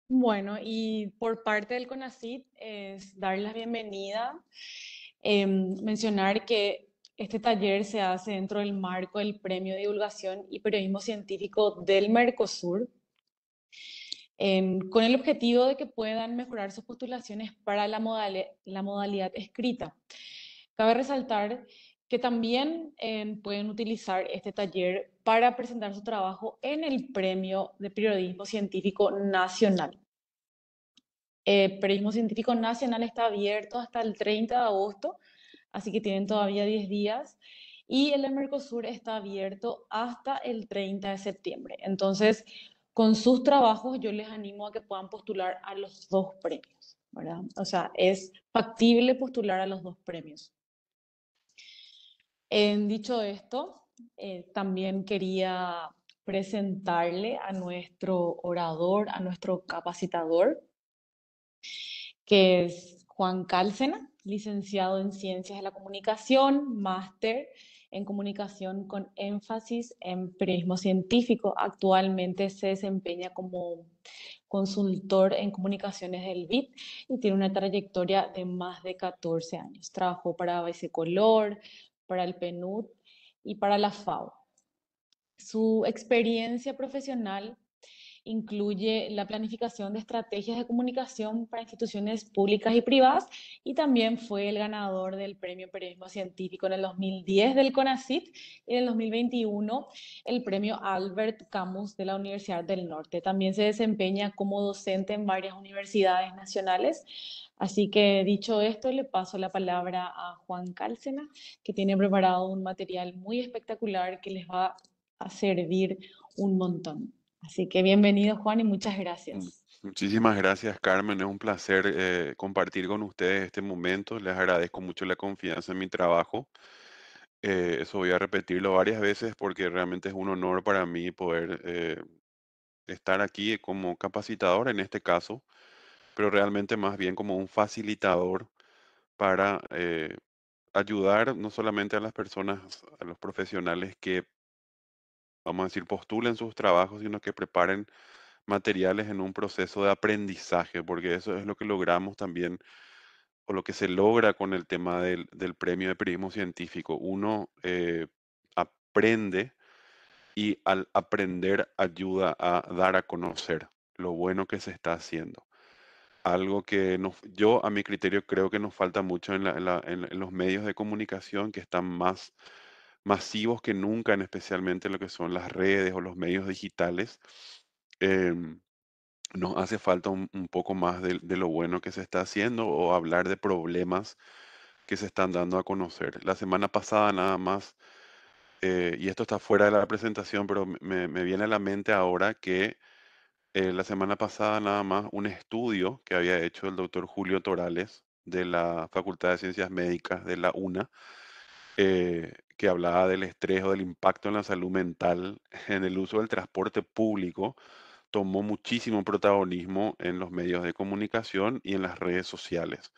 Bueno, y por parte del CONACYT es dar la bienvenida, mencionar que este taller se hace dentro del marco del Premio de Divulgación y Periodismo Científico del Mercosur, con el objetivo de que puedan mejorar sus postulaciones para la modalidad escrita. Cabe resaltar que también pueden utilizar este taller para presentar su trabajo en el Premio de Periodismo Científico Nacional. Periodismo Científico Nacional está abierto hasta el 30 de agosto, así que tienen todavía 10 días. Y el de Mercosur está abierto hasta el 30 de septiembre. Entonces, con sus trabajos yo les animo a que puedan postular a los dos premios, ¿verdad? O sea, es factible postular a los dos premios. Dicho esto, también quería presentarle a nuestro orador, a nuestro capacitador, que es Juan Cálcena, licenciado en Ciencias de la Comunicación, máster en Comunicación con énfasis en Periodismo Científico. Actualmente se desempeña como consultor en comunicaciones del BIT y tiene una trayectoria de más de 14 años. Trabajó para ABC Color, para el PNUD y para la FAO. Su experiencia profesional incluye la planificación de estrategias de comunicación para instituciones públicas y privadas y también fue el ganador del Premio Periodismo Científico en el 2010 del CONACYT y en el 2021 el Premio Albert Camus de la Universidad del Norte. También se desempeña como docente en varias universidades nacionales. Así que dicho esto, le paso la palabra a Juan Cálcena, que tiene preparado un material muy espectacular que les va a servir un montón. Así que bienvenido, Juan, y muchas gracias. Muchísimas gracias, Carmen. Es un placer compartir con ustedes este momento. Les agradezco mucho la confianza en mi trabajo. Eso voy a repetirlo varias veces porque realmente es un honor para mí poder estar aquí como capacitador en este caso, pero realmente más bien como un facilitador para ayudar no solamente a las personas, a los profesionales que, vamos a decir, postulen sus trabajos, sino que preparen materiales en un proceso de aprendizaje, porque eso es lo que logramos también, o lo que se logra con el tema del premio de periodismo científico. Uno aprende y al aprender ayuda a dar a conocer lo bueno que se está haciendo. Algo que yo a mi criterio creo que nos falta mucho en los medios de comunicación que están más masivos que nunca, en especialmente lo que son las redes o los medios digitales. Em, Nos hace falta un poco más de lo bueno que se está haciendo o hablar de problemas que se están dando a conocer. La semana pasada nada más, y esto está fuera de la presentación, pero me viene a la mente ahora que la semana pasada nada más un estudio que había hecho el doctor Julio Torales de la Facultad de Ciencias Médicas de la UNA, que hablaba del estrés o del impacto en la salud mental en el uso del transporte público, tomó muchísimo protagonismo en los medios de comunicación y en las redes sociales.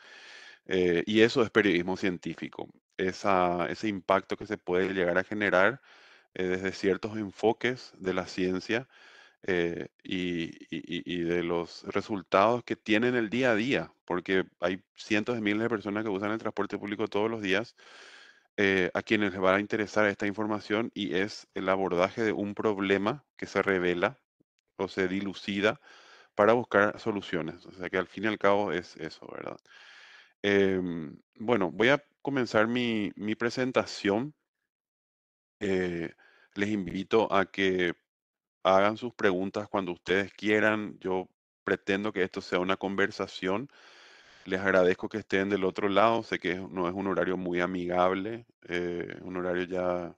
Y eso es periodismo científico, ese impacto que se puede llegar a generar desde ciertos enfoques de la ciencia y de los resultados que tienen el día a día, porque hay cientos de miles de personas que usan el transporte público todos los días, a quienes les va a interesar esta información y es el abordaje de un problema que se revela o se dilucida para buscar soluciones. O sea que al fin y al cabo es eso, ¿verdad? Bueno, voy a comenzar mi presentación. Eh, Les invito a que hagan sus preguntas cuando ustedes quieran. Yo pretendo que esto sea una conversación. Les agradezco que estén del otro lado. Sé que no es un horario muy amigable, un horario ya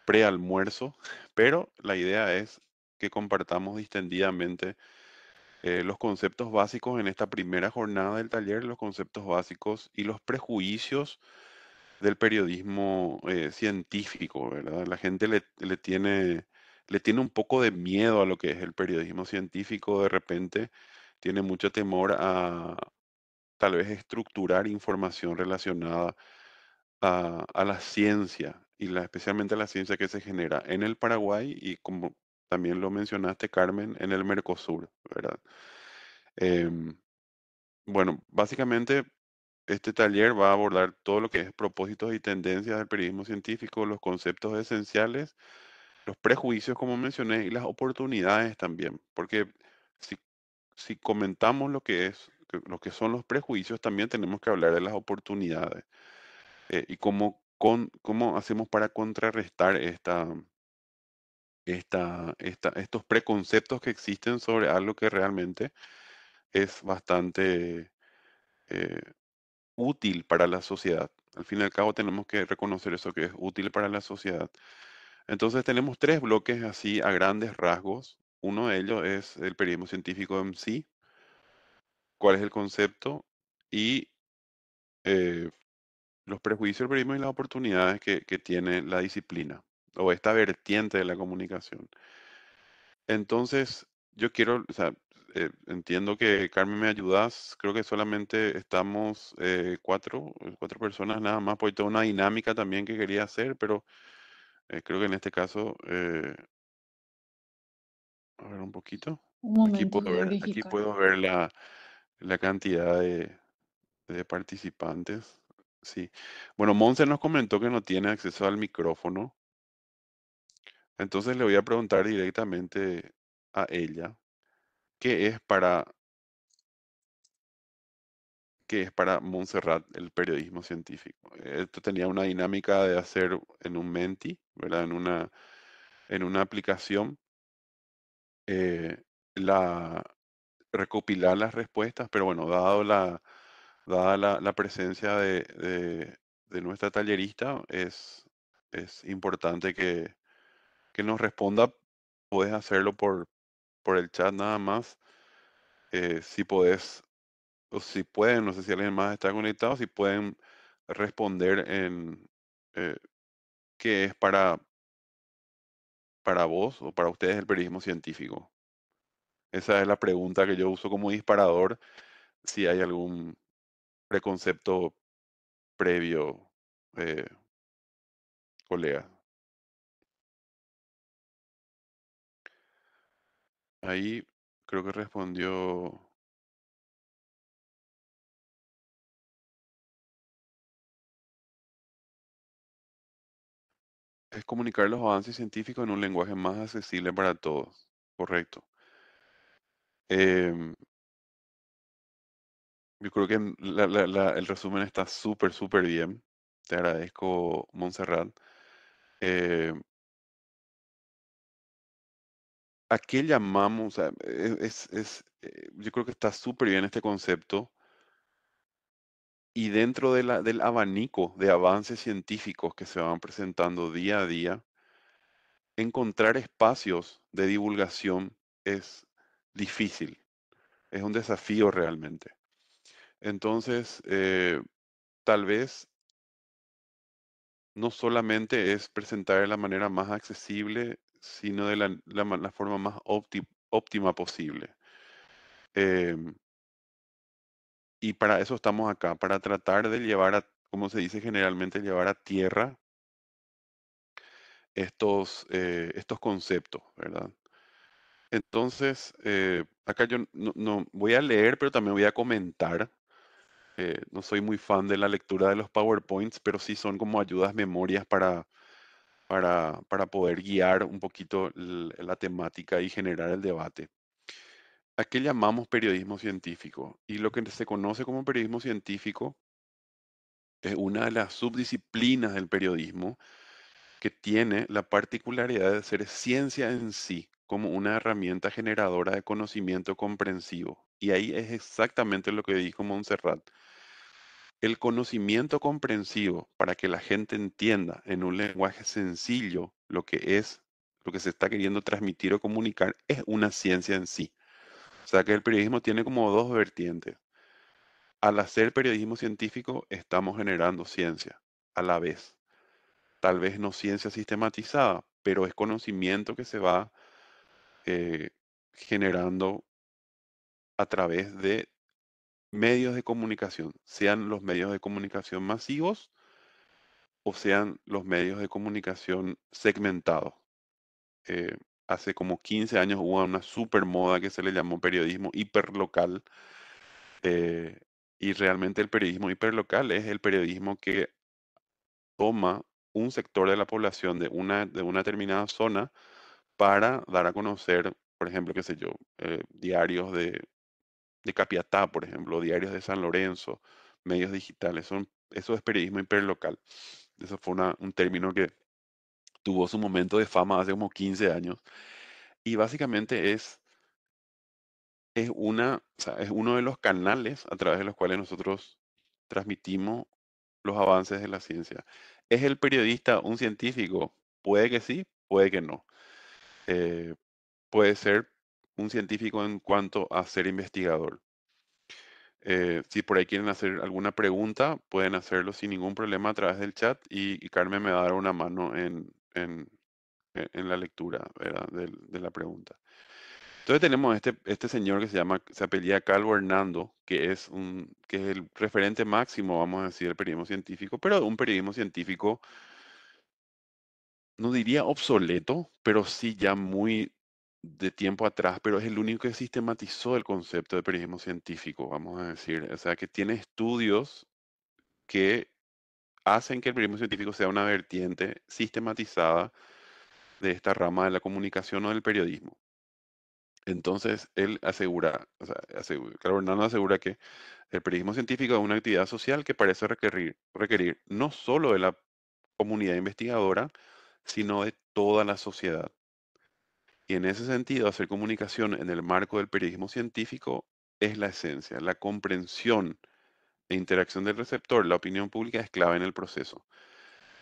prealmuerzo, pero la idea es que compartamos distendidamente los conceptos básicos en esta primera jornada del taller, los conceptos básicos y los prejuicios del periodismo científico, ¿verdad? La gente le tiene un poco de miedo a lo que es el periodismo científico, de repente tiene mucho temor a tal vez estructurar información relacionada a la ciencia y especialmente a la ciencia que se genera en el Paraguay y como también lo mencionaste, Carmen, en el Mercosur, ¿verdad? Em, bueno, básicamente este taller va a abordar todo lo que es propósitos y tendencias del periodismo científico, los conceptos esenciales, los prejuicios, como mencioné, y las oportunidades también, porque si, si comentamos lo que es, lo que son los prejuicios, también tenemos que hablar de las oportunidades y cómo hacemos para contrarrestar estos preconceptos que existen sobre algo que realmente es bastante eh, útil para la sociedad. Al fin y al cabo tenemos que reconocer eso que es útil para la sociedad. Entonces tenemos tres bloques así a grandes rasgos. Uno de ellos es el periodismo científico en sí, cuál es el concepto y eh, los prejuicios del periodismo y las oportunidades que tiene la disciplina o esta vertiente de la comunicación. Entonces, yo quiero, o sea, entiendo que Carmen me ayudas, creo que solamente estamos cuatro personas nada más, porque toda una dinámica también que quería hacer, pero creo que en este caso, a ver un poquito, Un momento, voy a aquí verificar. puedo ver la cantidad de participantes. Sí. Bueno, Monse nos comentó que no tiene acceso al micrófono, entonces le voy a preguntar directamente a ella, ¿qué es qué es para Montserrat el periodismo científico? Esto tenía una dinámica de hacer en un Menti, ¿verdad? En una aplicación, eh, la, recopilar las respuestas, pero bueno, dada la presencia de nuestra tallerista, es importante que nos responda. Puedes hacerlo por el chat nada más. Si podés, o si pueden, no sé si alguien más está conectado, si pueden responder en eh, qué es para vos o para ustedes el periodismo científico. Esa es la pregunta que yo uso como disparador, si hay algún preconcepto previo, eh, colega. Ahí creo que respondió, es comunicar los avances científicos en un lenguaje más accesible para todos. Correcto. Em, yo creo que el resumen está súper, súper bien. Te agradezco, Montserrat. Em, ¿A qué llamamos? O sea, yo creo que está súper bien este concepto y dentro del abanico de avances científicos que se van presentando día a día, encontrar espacios de divulgación es difícil, es un desafío realmente. Entonces, tal vez no solamente es presentar de la manera más accesible, sino de la forma más óptima posible. Em, y para eso estamos acá, para tratar de llevar a, como se dice generalmente, llevar a tierra estos conceptos, ¿verdad? Entonces, acá yo no voy a leer, pero también voy a comentar. No soy muy fan de la lectura de los PowerPoints, pero sí son como ayudas, memorias para poder guiar un poquito la temática y generar el debate. ¿A qué llamamos periodismo científico? Y lo que se conoce como periodismo científico es una de las subdisciplinas del periodismo que tiene la particularidad de ser ciencia en sí, como una herramienta generadora de conocimiento comprensivo. Y ahí es exactamente lo que dijo Montserrat. El conocimiento comprensivo para que la gente entienda en un lenguaje sencillo lo que se está queriendo transmitir o comunicar, es una ciencia en sí. O sea que el periodismo tiene como dos vertientes. Al hacer periodismo científico, estamos generando ciencia a la vez. Tal vez no ciencia sistematizada, pero es conocimiento que se va eh, generando a través de medios de comunicación, sean los medios de comunicación masivos o sean los medios de comunicación segmentados. hace como 15 años hubo una super moda que se le llamó periodismo hiperlocal. eh, y realmente el periodismo hiperlocal es el periodismo que toma un sector de la población de una determinada zona para dar a conocer, por ejemplo, qué sé yo, diarios de Capiatá, por ejemplo, diarios de San Lorenzo, medios digitales. Eso es periodismo hiperlocal. Eso fue un término que tuvo su momento de fama hace como 15 años. Y básicamente o sea, es uno de los canales a través de los cuales nosotros transmitimos los avances de la ciencia. ¿Es el periodista un científico? Puede que sí, puede que no. Eh, Puede ser un científico en cuanto a ser investigador. Si por ahí quieren hacer alguna pregunta, pueden hacerlo sin ningún problema a través del chat y Carmen me va a dar una mano en la lectura, ¿verdad? De la pregunta. Entonces tenemos este señor que se apellida Calvo Hernando, que es el referente máximo, vamos a decir, del periodismo científico, pero un periodismo científico, no diría obsoleto, pero sí ya muy de tiempo atrás, pero es el único que sistematizó el concepto de periodismo científico, vamos a decir. O sea, que tiene estudios que hacen que el periodismo científico sea una vertiente sistematizada de esta rama de la comunicación o del periodismo. Entonces, él asegura, o sea, Carlos Bernardo asegura que el periodismo científico es una actividad social que parece requerir no solo de la comunidad investigadora, sino de toda la sociedad. Y en ese sentido, hacer comunicación en el marco del periodismo científico es la esencia. La comprensión e interacción del receptor, la opinión pública es clave en el proceso.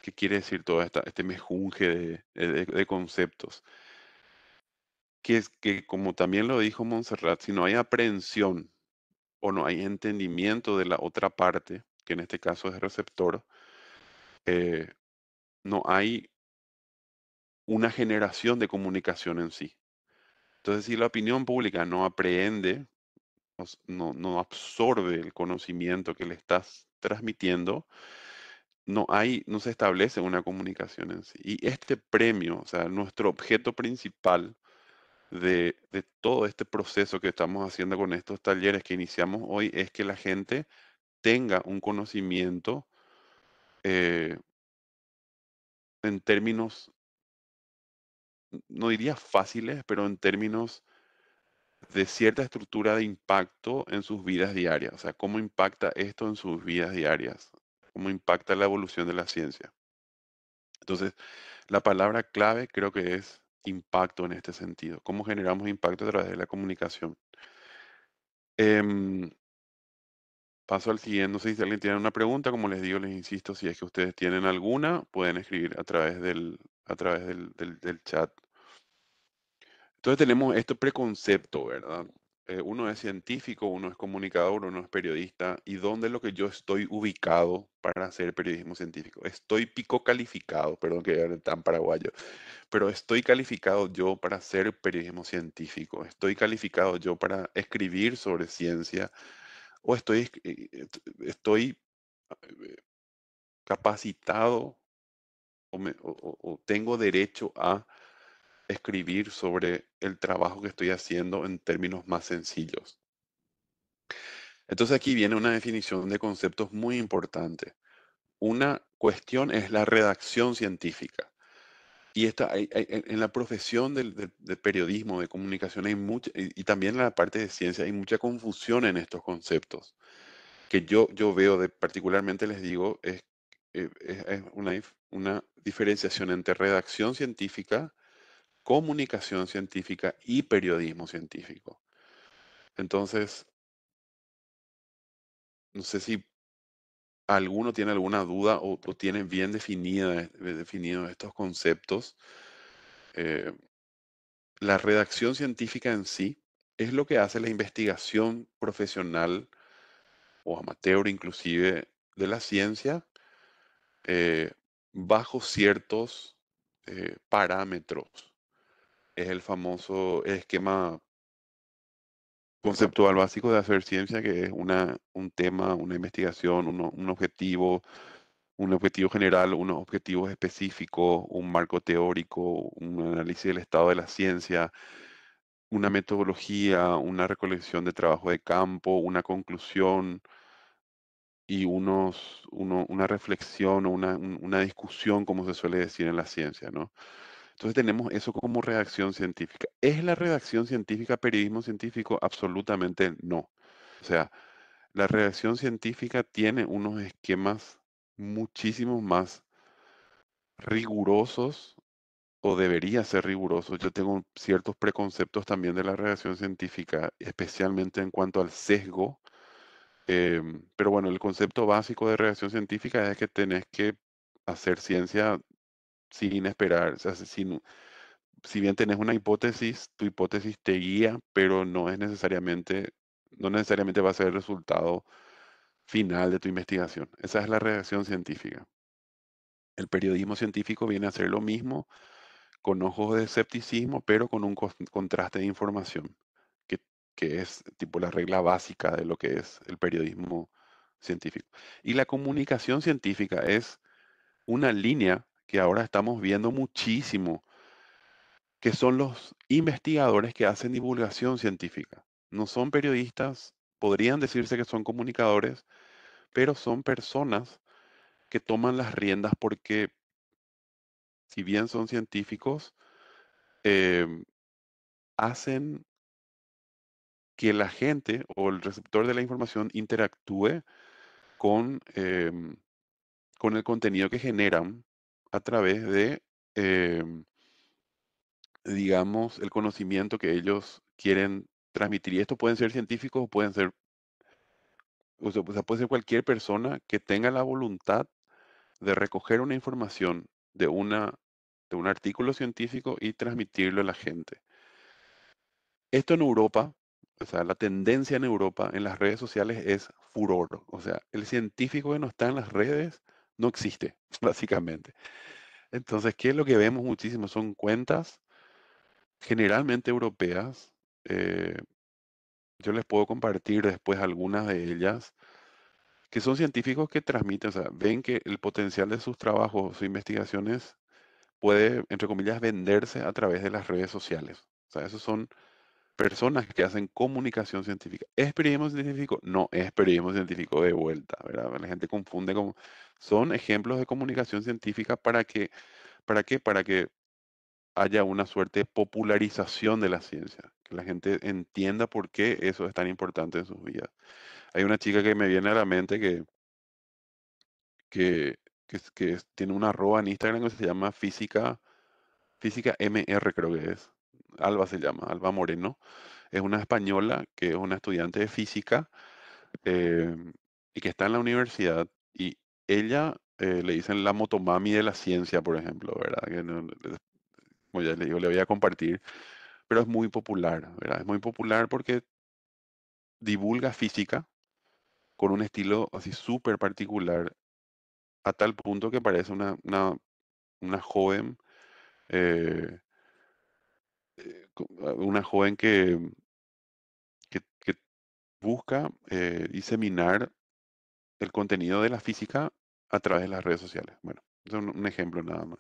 ¿Qué quiere decir todo este mejunje de conceptos? Que es que, como también lo dijo Montserrat, si no hay aprehensión o no hay entendimiento de la otra parte, que en este caso es el receptor, eh, no hay una generación de comunicación en sí. Entonces, si la opinión pública no aprehende, no absorbe el conocimiento que le estás transmitiendo, no se establece una comunicación en sí. Y este premio, o sea, nuestro objeto principal de todo este proceso que estamos haciendo con estos talleres que iniciamos hoy es que la gente tenga un conocimiento eh, en términos, no diría fáciles, pero en términos de cierta estructura de impacto en sus vidas diarias. O sea, cómo impacta esto en sus vidas diarias, cómo impacta la evolución de la ciencia. Entonces, la palabra clave creo que es impacto en este sentido. ¿Cómo generamos impacto a través de la comunicación? Em, Paso al siguiente. No sé si alguien tiene una pregunta. Como les digo, les insisto, si es que ustedes tienen alguna, pueden escribir a través del chat. Entonces tenemos este preconcepto, ¿verdad? Uno es científico, uno es comunicador, uno es periodista. ¿Y dónde es lo que yo estoy ubicado para hacer periodismo científico? Estoy pico calificado, perdón que hable tan paraguayo, pero estoy calificado yo para hacer periodismo científico. Estoy calificado yo para escribir sobre ciencia o estoy capacitado o tengo derecho a escribir sobre el trabajo que estoy haciendo en términos más sencillos. Entonces aquí viene una definición de conceptos muy importante. Una cuestión es la redacción científica. Y en la profesión del periodismo, de comunicación, hay mucha, y también en la parte de ciencia, hay mucha confusión en estos conceptos. Que yo veo, particularmente les digo, es una diferenciación entre redacción científica, comunicación científica y periodismo científico. Entonces, no sé si alguno tiene alguna duda o tiene bien definidos estos conceptos. Eh, la redacción científica en sí es lo que hace la investigación profesional o amateur inclusive de la ciencia eh, bajo ciertos parámetros. Es el famoso esquema conceptual básico de hacer ciencia, que es un tema, una investigación, un objetivo, un objetivo general, unos objetivos específicos, un marco teórico, un análisis del estado de la ciencia, una metodología, una recolección de trabajo de campo, una conclusión y una reflexión o una discusión, como se suele decir en la ciencia, ¿no? Entonces tenemos eso como redacción científica. ¿Es la redacción científica periodismo científico? Absolutamente no. O sea, la redacción científica tiene unos esquemas muchísimo más rigurosos o debería ser riguroso. Yo tengo ciertos preconceptos también de la redacción científica, especialmente en cuanto al sesgo. Pero bueno, el concepto básico de redacción científica es que tenés que hacer ciencia sin esperar, o sea, si bien tenés una hipótesis, tu hipótesis te guía, pero no necesariamente va a ser el resultado final de tu investigación. Esa es la redacción científica. El periodismo científico viene a hacer lo mismo con ojos de escepticismo, pero con un contraste de información, que, que es tipo la regla básica de lo que es el periodismo científico. Y la comunicación científica es una línea que ahora estamos viendo muchísimo, que son los investigadores que hacen divulgación científica. No son periodistas, podrían decirse que son comunicadores, pero son personas que toman las riendas porque si bien son científicos, em, hacen que la gente o el receptor de la información interactúe con con el contenido que generan a través de, digamos, el conocimiento que ellos quieren transmitir. Y esto pueden ser científicos o pueden ser, o sea, puede ser cualquier persona que tenga la voluntad de recoger una información de un artículo científico y transmitirlo a la gente. Esto en Europa, o sea, la tendencia en Europa en las redes sociales es furor. O sea, el científico que no está en las redes no existe, básicamente. Entonces, ¿qué es lo que vemos muchísimo? Son cuentas generalmente europeas. eh, yo les puedo compartir después algunas de ellas, que son científicos que transmiten, o sea, ven que el potencial de sus trabajos, sus investigaciones, puede, entre comillas, venderse a través de las redes sociales. O sea, esos son personas que hacen comunicación científica. ¿Es periodismo científico? No es periodismo científico de vuelta, ¿verdad? La gente confunde como... Son ejemplos de comunicación científica ¿para qué? Para que haya una suerte de popularización de la ciencia, que la gente entienda por qué eso es tan importante en sus vidas. Hay una chica que me viene a la mente tiene una arroba en Instagram que se llama Física MR, creo que es. Alba se llama, Alba Moreno. Es una española que es una estudiante de física eh, y que está en la universidad y ella le dicen la motomami de la ciencia, por ejemplo, ¿verdad? Como ya le digo, le voy a compartir, pero es muy popular, ¿verdad? Es muy popular porque divulga física con un estilo así súper particular, a tal punto que parece una joven, eh, una joven que busca diseminar el contenido de la física a través de las redes sociales. Bueno, es un ejemplo nada más.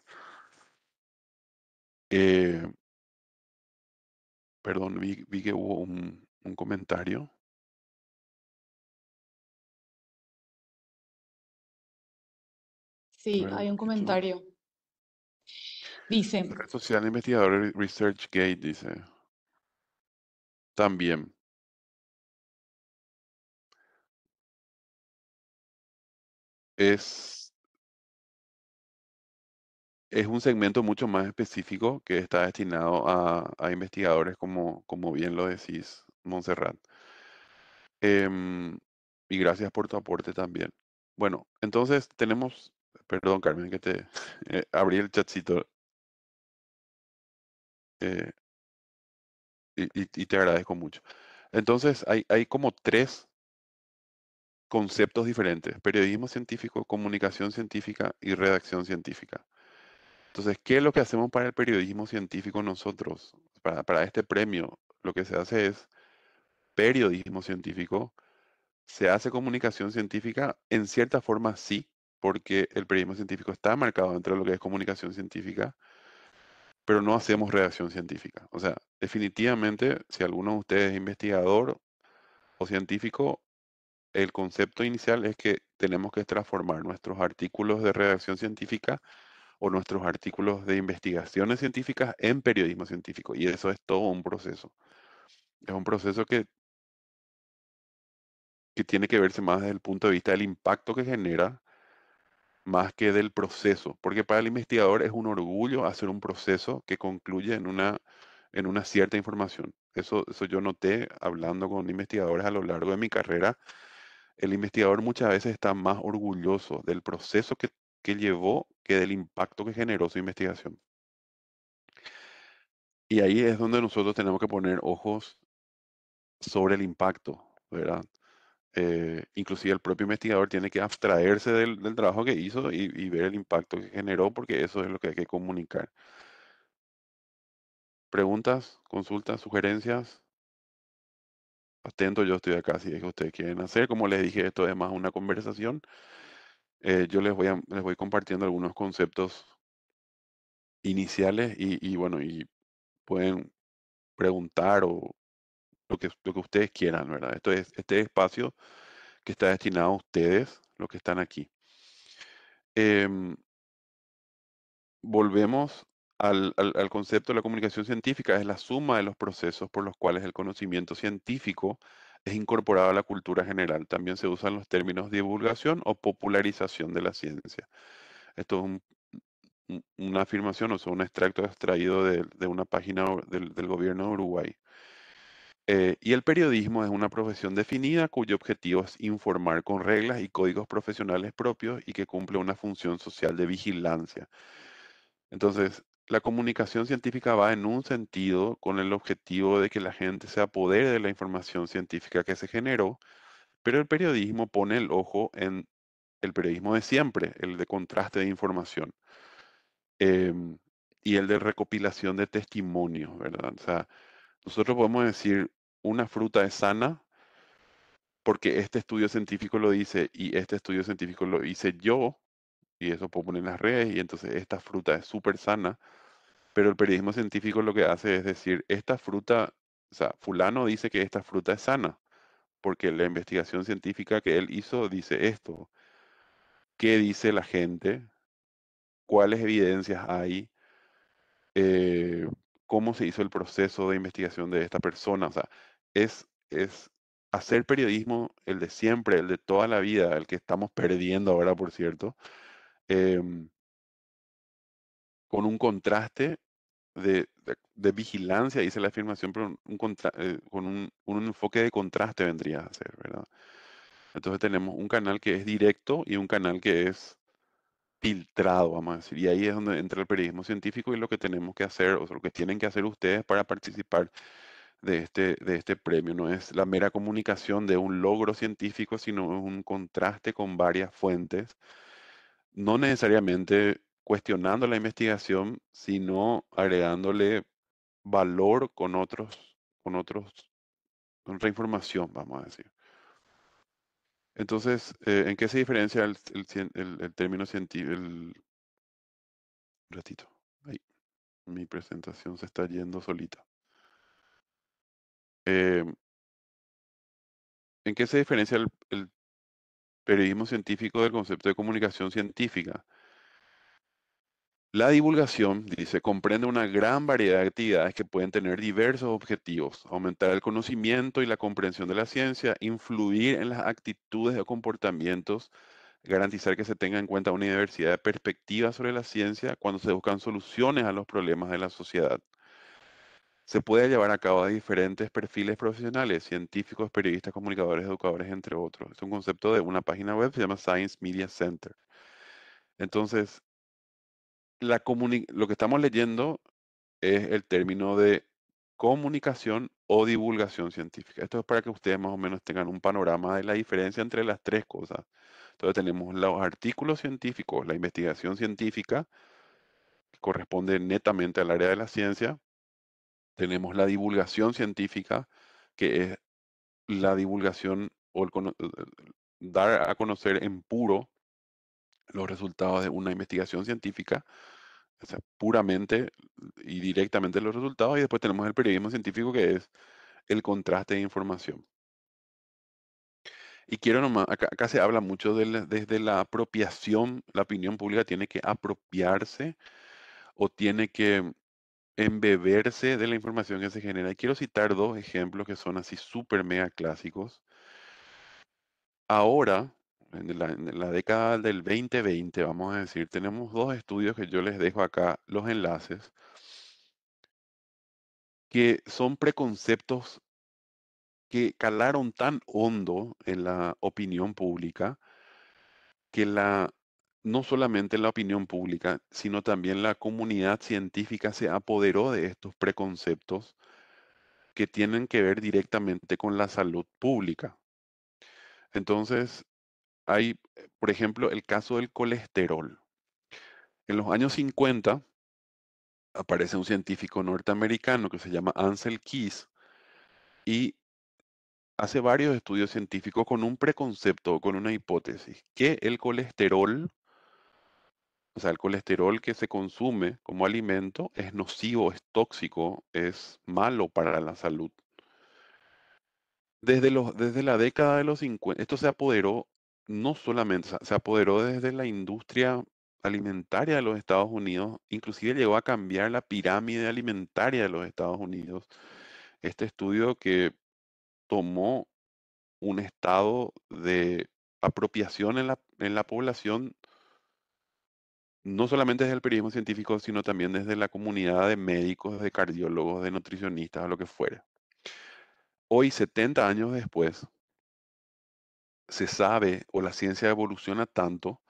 Eh, perdón, vi que hubo un comentario. A Sí, ver, un hay un poquito. comentario. Dice, Red social investigador ResearchGate dice, también es, es un segmento mucho más específico que está destinado a investigadores como bien lo decís, Montserrat. Em, y gracias por tu aporte también. Bueno, entonces tenemos, perdón Carmen, que te abrí el chatcito eh, y te agradezco mucho. Entonces hay como tres conceptos diferentes: periodismo científico, comunicación científica y redacción científica. Entonces, ¿qué es lo que hacemos para el periodismo científico nosotros? Para este premio, lo que se hace es periodismo científico, se hace comunicación científica, en cierta forma sí, porque el periodismo científico está marcado dentro de lo que es comunicación científica, pero no hacemos redacción científica. O sea, definitivamente, si alguno de ustedes es investigador o científico, el concepto inicial es que tenemos que transformar nuestros artículos de redacción científica o nuestros artículos de investigaciones científicas en periodismo científico. Y eso es todo un proceso. Es un proceso que tiene que verse más desde el punto de vista del impacto que genera, más que del proceso. Porque para el investigador es un orgullo hacer un proceso que concluye en una cierta información. Eso yo noté hablando con investigadores a lo largo de mi carrera. El investigador muchas veces está más orgulloso del proceso que llevó que del impacto que generó su investigación. Y ahí es donde nosotros tenemos que poner ojos sobre el impacto, ¿verdad? Inclusive el propio investigador tiene que abstraerse del trabajo que hizo y ver el impacto que generó, porque eso es lo que hay que comunicar. Preguntas, consultas, sugerencias. Atento, yo estoy acá si es que ustedes quieren hacer. Como les dije, esto es más una conversación. Yo les voy compartiendo algunos conceptos iniciales y bueno, y pueden preguntar o lo que ustedes quieran, ¿verdad? Esto es este espacio que está destinado a ustedes, los que están aquí. Em, Volvemos al concepto de la comunicación científica, es la suma de los procesos por los cuales el conocimiento científico es incorporado a la cultura general. También se usan los términos divulgación o popularización de la ciencia. Esto es una afirmación, o sea, un extracto extraído de una página del gobierno de Uruguay. Y el periodismo es una profesión definida cuyo objetivo es informar con reglas y códigos profesionales propios y que cumple una función social de vigilancia. Entonces, la comunicación científica va en un sentido con el objetivo de que la gente se apodere de la información científica que se generó, pero el periodismo pone el ojo en el periodismo de siempre, el de contraste de información, em, y el de recopilación de testimonios, ¿verdad? O sea, nosotros podemos decir una fruta es sana porque este estudio científico lo dice y este estudio científico lo hice yo, y eso puedo poner en las redes, y entonces esta fruta es súper sana. Pero el periodismo científico lo que hace es decir, esta fruta, o sea, fulano dice que esta fruta es sana, porque la investigación científica que él hizo dice esto. ¿Qué dice la gente? ¿Cuáles evidencias hay? Eh, ¿Cómo se hizo el proceso de investigación de esta persona? O sea, es hacer periodismo el de siempre, el de toda la vida, el que estamos perdiendo ahora, por cierto, em, con un contraste de vigilancia, dice la afirmación, pero con un enfoque de contraste vendría a ser, ¿verdad? Entonces tenemos un canal que es directo y un canal que es filtrado, vamos a decir. Y ahí es donde entra el periodismo científico y lo que tenemos que hacer, o sea, lo que tienen que hacer ustedes para participar de este premio. No es la mera comunicación de un logro científico, sino es un contraste con varias fuentes, no necesariamente cuestionando la investigación, sino agregándole valor con otra información, vamos a decir. Entonces, ¿en qué se diferencia el término científico? Ratito, ahí, mi presentación se está yendo solita. Eh, ¿En qué se diferencia el periodismo científico del concepto de comunicación científica? La divulgación, dice, comprende una gran variedad de actividades que pueden tener diversos objetivos: aumentar el conocimiento y la comprensión de la ciencia, influir en las actitudes o comportamientos, garantizar que se tenga en cuenta una diversidad de perspectivas sobre la ciencia cuando se buscan soluciones a los problemas de la sociedad. Se puede llevar a cabo de diferentes perfiles profesionales: científicos, periodistas, comunicadores, educadores, entre otros. Es un concepto de una página web, se llama Science Media Center. Entonces, lo que estamos leyendo es el término de comunicación o divulgación científica. Esto es para que ustedes más o menos tengan un panorama de la diferencia entre las tres cosas. Entonces tenemos los artículos científicos, la investigación científica, que corresponde netamente al área de la ciencia. Tenemos la divulgación científica, que es la divulgación o dar a conocer en puro los resultados de una investigación científica, o sea, puramente y directamente los resultados, y después tenemos el periodismo científico, que es el contraste de información. Y quiero nomás, acá se habla mucho desde la apropiación, la opinión pública tiene que apropiarse o tiene que embeberse de la información que se genera. Y quiero citar dos ejemplos que son así súper mega clásicos. Ahora, en la década del 2020, vamos a decir, tenemos dos estudios que yo les dejo acá los enlaces, que son preconceptos que calaron tan hondo en la opinión pública que no solamente la opinión pública, sino también la comunidad científica se apoderó de estos preconceptos que tienen que ver directamente con la salud pública. Entonces, hay, por ejemplo, el caso del colesterol. En los años 50 aparece un científico norteamericano que se llama Ansel Keys y hace varios estudios científicos con un preconcepto, con una hipótesis, que el colesterol, o sea, el colesterol que se consume como alimento es nocivo, es tóxico, es malo para la salud. Desde la década de los 50, esto se apoderó no solamente, o sea, se apoderó desde la industria alimentaria de los Estados Unidos, inclusive llegó a cambiar la pirámide alimentaria de los Estados Unidos. Este estudio que tomó un estado de apropiación en la población, no solamente desde el periodismo científico, sino también desde la comunidad de médicos, de cardiólogos, de nutricionistas, o lo que fuera. Hoy, 70 años después, se sabe, o la ciencia evoluciona tanto,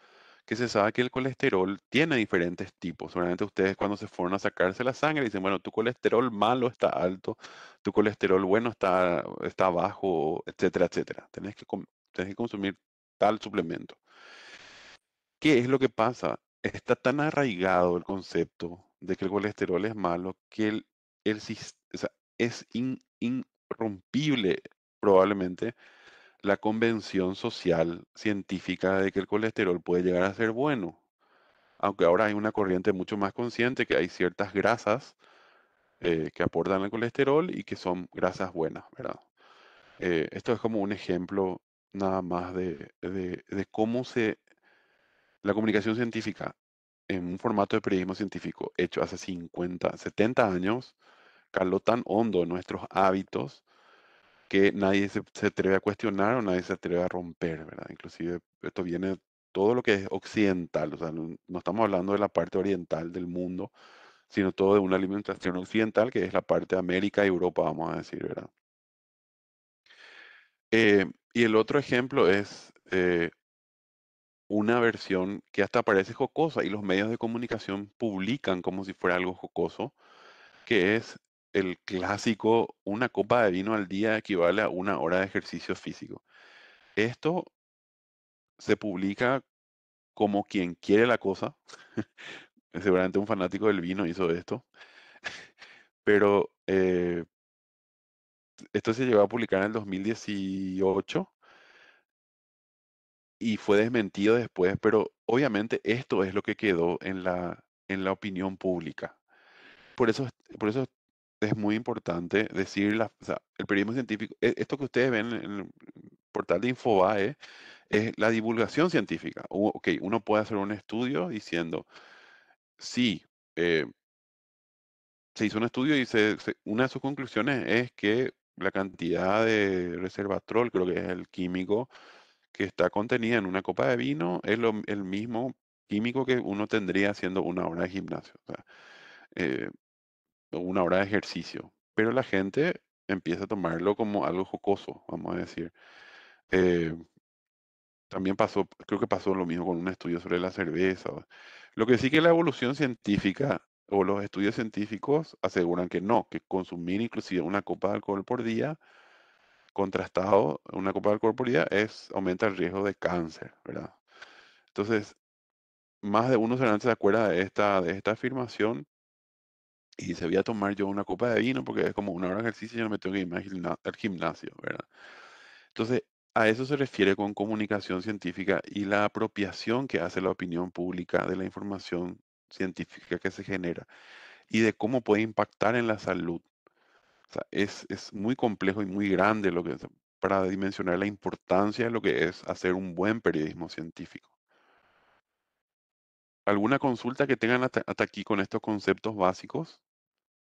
que se sabe que el colesterol tiene diferentes tipos. Seguramente ustedes cuando se fueron a sacarse la sangre dicen, bueno, tu colesterol malo está alto, tu colesterol bueno está bajo, etcétera, etcétera. Tenés que consumir tal suplemento. ¿Qué es lo que pasa? Está tan arraigado el concepto de que el colesterol es malo que o sea, es irrompible probablemente la convención social científica de que el colesterol puede llegar a ser bueno. Aunque ahora hay una corriente mucho más consciente que hay ciertas grasas que aportan el colesterol y que son grasas buenas, ¿verdad? Esto es como un ejemplo nada más de cómo la comunicación científica en un formato de periodismo científico hecho hace 50, 70 años caló tan hondo en nuestros hábitos que nadie se atreve a cuestionar o nadie se atreve a romper, ¿verdad? Inclusive esto viene todo lo que es occidental, o sea, no estamos hablando de la parte oriental del mundo, sino todo de una alimentación occidental que es la parte de América y Europa, vamos a decir, ¿verdad? Y el otro ejemplo es una versión que hasta parece jocosa y los medios de comunicación publican como si fuera algo jocoso, que es el clásico, una copa de vino al día equivale a una hora de ejercicio físico. Esto se publica como quien quiere la cosa. Seguramente un fanático del vino hizo esto, pero esto se llegó a publicar en el 2018 y fue desmentido después, pero obviamente esto es lo que quedó en la opinión pública. Por eso, por eso es muy importante decir, o sea, el periodismo científico, esto que ustedes ven en el portal de Infobae, es la divulgación científica. Ok, uno puede hacer un estudio diciendo, sí, eh, se hizo un estudio y una de sus conclusiones es que la cantidad de resveratrol, creo que es el químico que está contenida en una copa de vino, es el mismo químico que uno tendría haciendo una hora de gimnasio, o sea, eh, o una hora de ejercicio. Pero la gente empieza a tomarlo como algo jocoso, vamos a decir. Eh, También pasó, creo que pasó lo mismo con un estudio sobre la cerveza. Lo que sí que la evolución científica o los estudios científicos aseguran que no, que consumir inclusive una copa de alcohol por día, contrastado, una copa de alcohol por día, aumenta el riesgo de cáncer, ¿verdad? Entonces, más de uno seguramente se acuerda de esta afirmación y dice, voy a tomar yo una copa de vino porque es como una hora de ejercicio y yo no me tengo que ir más al gimnasio, ¿verdad? Entonces, A eso se refiere con comunicación científica y la apropiación que hace la opinión pública de la información científica que se genera y de cómo puede impactar en la salud. O sea, es muy complejo y muy grande lo que es para dimensionar la importancia de lo que es hacer un buen periodismo científico. ¿Alguna consulta que tengan hasta aquí con estos conceptos básicos?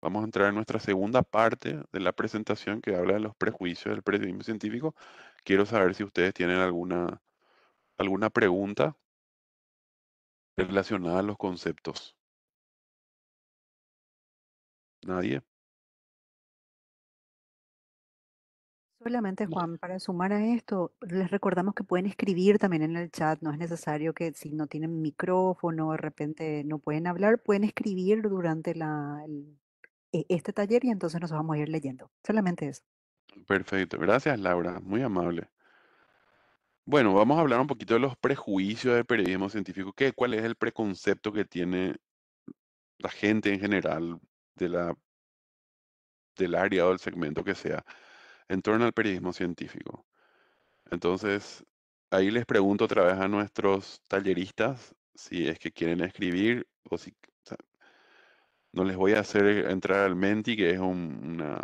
Vamos a entrar en nuestra segunda parte de la presentación que habla de los prejuicios del periodismo científico. Quiero saber si ustedes tienen alguna pregunta relacionada a los conceptos. ¿Nadie? Solamente, Bien. Juan, para sumar a esto, les recordamos que pueden escribir también en el chat. No es necesario que si no tienen micrófono, de repente no pueden hablar, pueden escribir durante este taller y entonces nos vamos a ir leyendo. Solamente eso. Perfecto. Gracias, Laura. Muy amable. Bueno, vamos a hablar un poquito de los prejuicios del periodismo científico. ¿Cuál es el preconcepto que tiene la gente en general de del área o del segmento que sea en torno al periodismo científico? Entonces, ahí les pregunto otra vez a nuestros talleristas si es que quieren escribir o si o sea, no les voy a hacer entrar al Menti, que es una...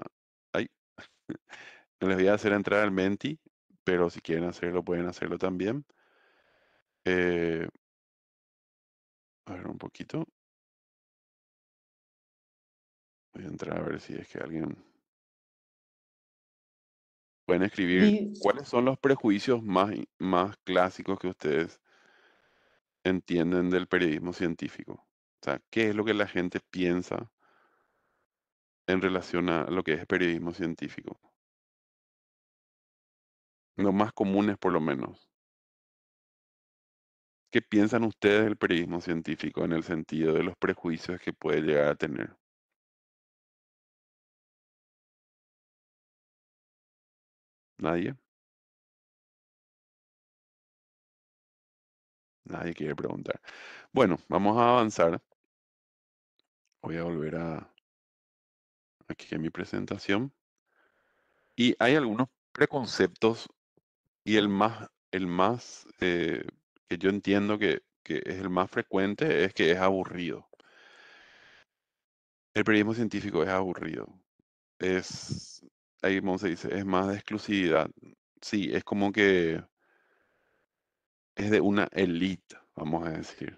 Ay, no les voy a hacer entrar al Menti, pero si quieren hacerlo, pueden hacerlo también. Eh, a ver un poquito. Voy a entrar a ver si es que alguien... Pueden escribir Di- cuáles son los prejuicios más clásicos que ustedes entienden del periodismo científico. O sea, ¿qué es lo que la gente piensa en relación a lo que es periodismo científico? Los más comunes, por lo menos. ¿Qué piensan ustedes del periodismo científico en el sentido de los prejuicios que puede llegar a tener? ¿Nadie? Nadie quiere preguntar. Bueno, vamos a avanzar. Voy a volver a aquí a mi presentación. Y hay algunos preconceptos y el más que yo entiendo que es el más frecuente es que es aburrido. El periodismo científico es aburrido. Es, ahí como se dice, es más de exclusividad. Sí, es como que es de una élite, vamos a decir.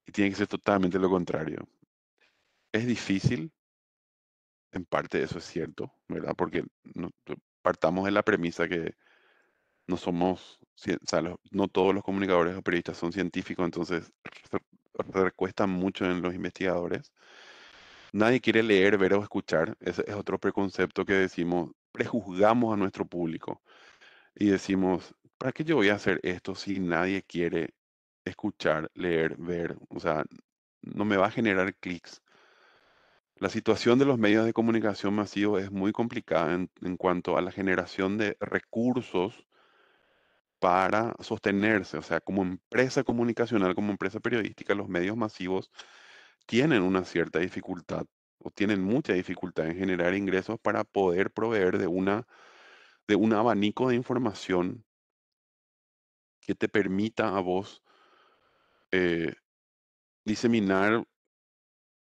Y tiene que ser totalmente lo contrario. Es difícil, en parte eso es cierto, ¿verdad? Porque partamos de la premisa que no somos, o sea, no todos los comunicadores o periodistas son científicos, entonces recuestan mucho en los investigadores. Nadie quiere leer, ver o escuchar. Ese es otro preconcepto que decimos, prejuzgamos a nuestro público y decimos, ¿para qué yo voy a hacer esto si nadie quiere escuchar, leer, ver? O sea, no me va a generar clics. La situación de los medios de comunicación masivos es muy complicada en cuanto a la generación de recursos para sostenerse. O sea, como empresa comunicacional, como empresa periodística, los medios masivos tienen una cierta dificultad o tienen mucha dificultad en generar ingresos para poder proveer de un abanico de información que te permita a vos eh, diseminar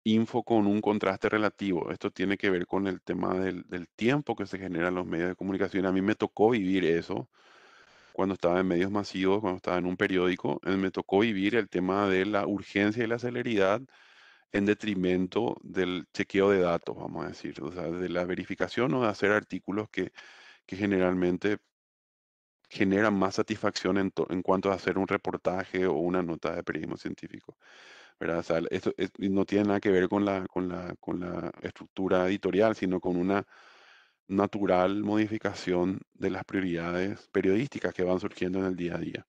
info con un contraste relativo. Esto tiene que ver con el tema del tiempo que se genera en los medios de comunicación. A mí me tocó vivir eso cuando estaba en medios masivos, cuando estaba en un periódico. Me tocó vivir el tema de la urgencia y la celeridad en detrimento del chequeo de datos, vamos a decir, o sea, de la verificación o de hacer artículos que generalmente generan más satisfacción en cuanto a hacer un reportaje o una nota de periodismo científico, ¿verdad? O sea, esto y no tiene nada que ver con la estructura editorial, sino con una natural modificación de las prioridades periodísticas que van surgiendo en el día a día.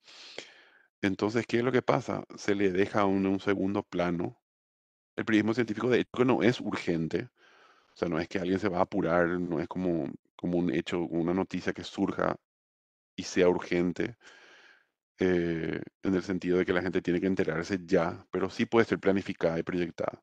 Entonces, ¿qué es lo que pasa? Se le deja a uno un segundo plano. El periodismo científico, de hecho, no es urgente. O sea, no es que alguien se va a apurar, no es como un hecho, una noticia que surja y sea urgente, en el sentido de que la gente tiene que enterarse ya, pero sí puede ser planificada y proyectada.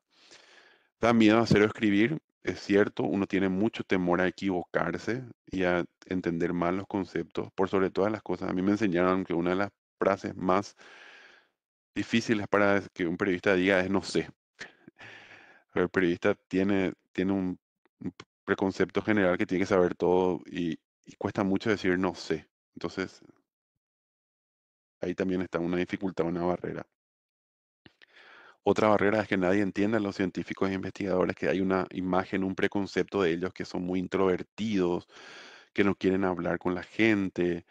Da miedo hacer o escribir. es cierto, uno tiene mucho temor a equivocarse y a entender mal los conceptos, por sobre todas las cosas. A mí me enseñaron que una de las frases más difíciles para que un periodista diga es no sé. El periodista tiene un preconcepto general que tiene que saber todo y cuesta mucho decir no sé. Entonces, ahí también está una dificultad, una barrera. Otra barrera es que nadie entienda a los científicos e investigadores que hay una imagen, un preconcepto de ellos que son muy introvertidos, que no quieren hablar con la gente.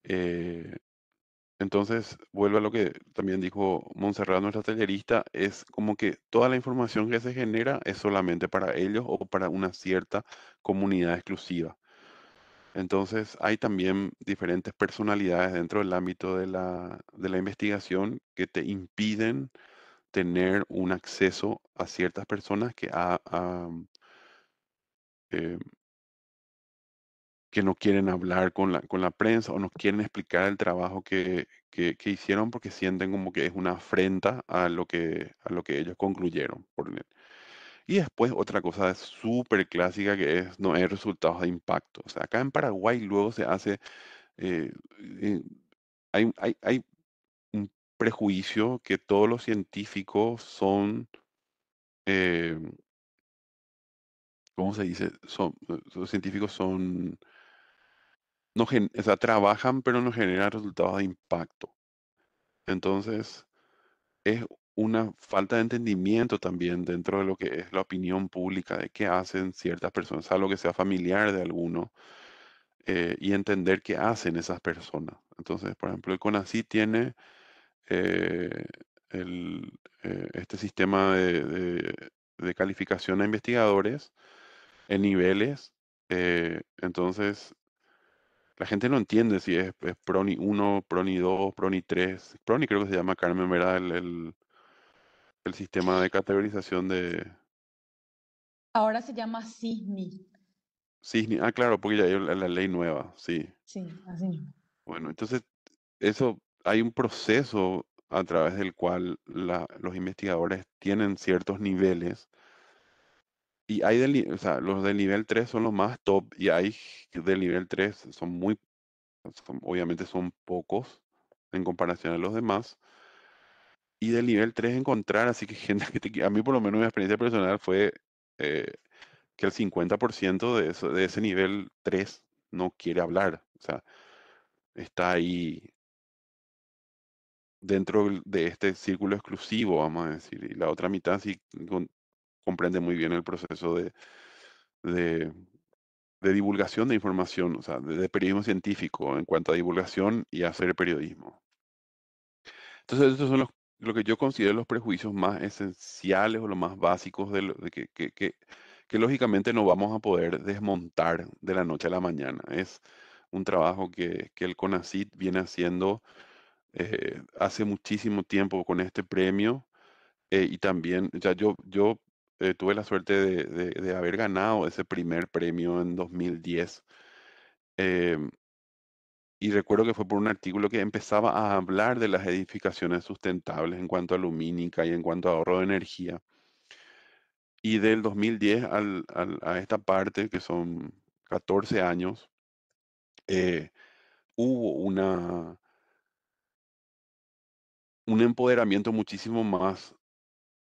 eh, entonces, vuelvo a lo que también dijo Montserrat, nuestra tallerista, es como que toda la información que se genera es solamente para ellos o para una cierta comunidad exclusiva. Entonces, hay también diferentes personalidades dentro del ámbito de la investigación que te impiden tener un acceso a ciertas personas eh, que no quieren hablar con la prensa o no quieren explicar el trabajo que hicieron porque sienten como que es una afrenta a lo que ellos concluyeron. Y después otra cosa súper clásica que es no hay resultados de impacto. O sea, acá en Paraguay luego se hace, eh, eh, hay un prejuicio que todos los científicos son, eh, ¿cómo se dice? Los científicos son, no o sea, trabajan pero no generan resultados de impacto. Entonces, es una falta de entendimiento también dentro de lo que es la opinión pública de qué hacen ciertas personas, algo que sea familiar de alguno, y entender qué hacen esas personas. Entonces, por ejemplo, el CONACYT tiene eh, el, este sistema de calificación a investigadores en niveles. Entonces, la gente no entiende si es PRONI 1, PRONI 2, PRONI 3. PRONI creo que se llama, Carmen, ¿verdad? El sistema de categorización de Ahora se llama CISNI. CISNI. Ah, claro, porque ya hay la ley nueva, sí. Sí, así mismo. Bueno, entonces eso, hay un proceso a través del cual los investigadores tienen ciertos niveles y hay o sea, los del nivel 3 son los más top y hay del nivel 3 son muy, obviamente son pocos en comparación a los demás. Y del nivel 3 encontrar, así que gente que a mí por lo menos mi experiencia personal fue eh, que el 50% de eso, de ese nivel 3 no quiere hablar. O sea, está ahí dentro de este círculo exclusivo, vamos a decir. Y la otra mitad sí comprende muy bien el proceso de, de divulgación de información, o sea, de periodismo científico en cuanto a divulgación y hacer periodismo. Entonces, estos son lo que yo considero los prejuicios más esenciales o los más básicos que lógicamente no vamos a poder desmontar de la noche a la mañana. Es un trabajo que el CONACYT viene haciendo hace muchísimo tiempo con este premio y también, ya yo tuve la suerte de haber ganado ese primer premio en 2010. em, y recuerdo que fue por un artículo que empezaba a hablar de las edificaciones sustentables en cuanto a lumínica y en cuanto a ahorro de energía. Y del 2010 a esta parte, que son 14 años, eh, hubo un empoderamiento muchísimo más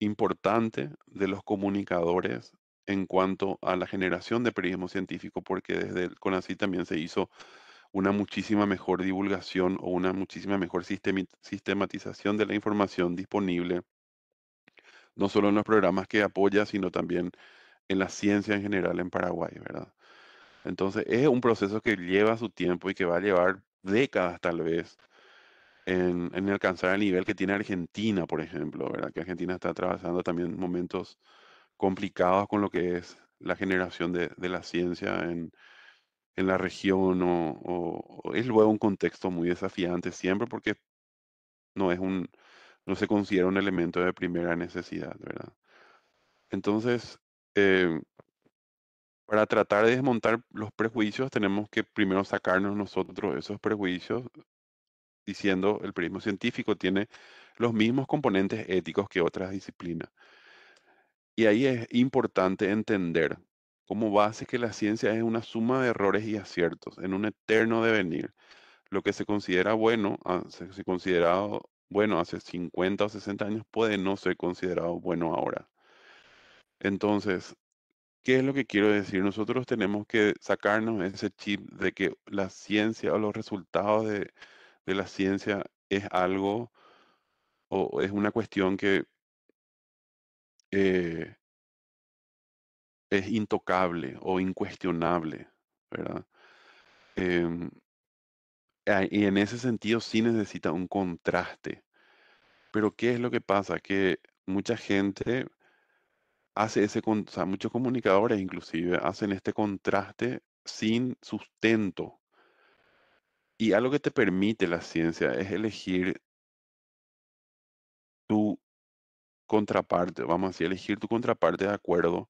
importante de los comunicadores en cuanto a la generación de periodismo científico, porque desde el CONACYT también se hizo una muchísima mejor divulgación o una muchísima mejor sistematización de la información disponible, no solo en los programas que apoya, sino también en la ciencia en general en Paraguay, ¿verdad? Entonces es un proceso que lleva su tiempo y que va a llevar décadas tal vez en alcanzar el nivel que tiene Argentina, por ejemplo, ¿verdad? Que Argentina está atravesando también momentos complicados con lo que es la generación de la ciencia en la región o es luego un contexto muy desafiante siempre porque no es no se considera un elemento de primera necesidad, ¿verdad? Entonces, eh, para tratar de desmontar los prejuicios, tenemos que primero sacarnos nosotros esos prejuicios, diciendo el periodismo científico tiene los mismos componentes éticos que otras disciplinas. Y ahí es importante entender. como base que la ciencia es una suma de errores y aciertos en un eterno devenir. Lo que se considera bueno, se considerado bueno hace 50 o 60 años puede no ser considerado bueno ahora. Entonces, ¿qué es lo que quiero decir? Nosotros tenemos que sacarnos ese chip de que la ciencia o los resultados de la ciencia es algo o es una cuestión que eh, es intocable o incuestionable, ¿verdad? Em, y en ese sentido sí necesita un contraste. Pero ¿qué es lo que pasa? Que mucha gente hace o sea, muchos comunicadores inclusive hacen este contraste sin sustento. Y algo que te permite la ciencia es elegir tu contraparte, vamos a decir, elegir tu contraparte de acuerdo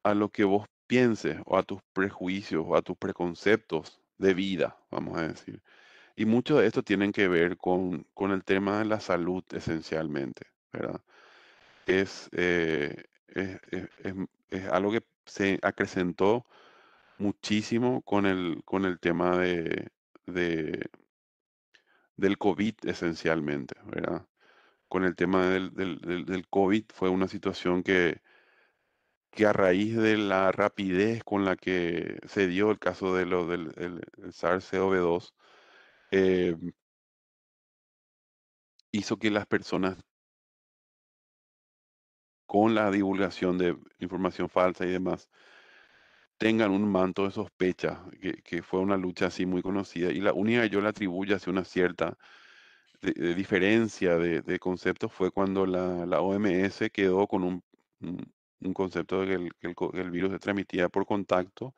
a lo que vos pienses o a tus prejuicios o a tus preconceptos de vida, vamos a decir. Y mucho de esto tienen que ver con el tema de la salud esencialmente, ¿verdad? Es algo que se acrecentó muchísimo con el tema de- del COVID esencialmente, ¿verdad? Con el tema del COVID fue una situación que a raíz de la rapidez con la que se dio el caso de el SARS-CoV-2, eh, hizo que las personas con la divulgación de información falsa y demás tengan un manto de sospecha, que fue una lucha así muy conocida. Y la única que yo le atribuyo hacia una cierta de diferencia de conceptos fue cuando la OMS quedó con un concepto de que el virus se transmitía por contacto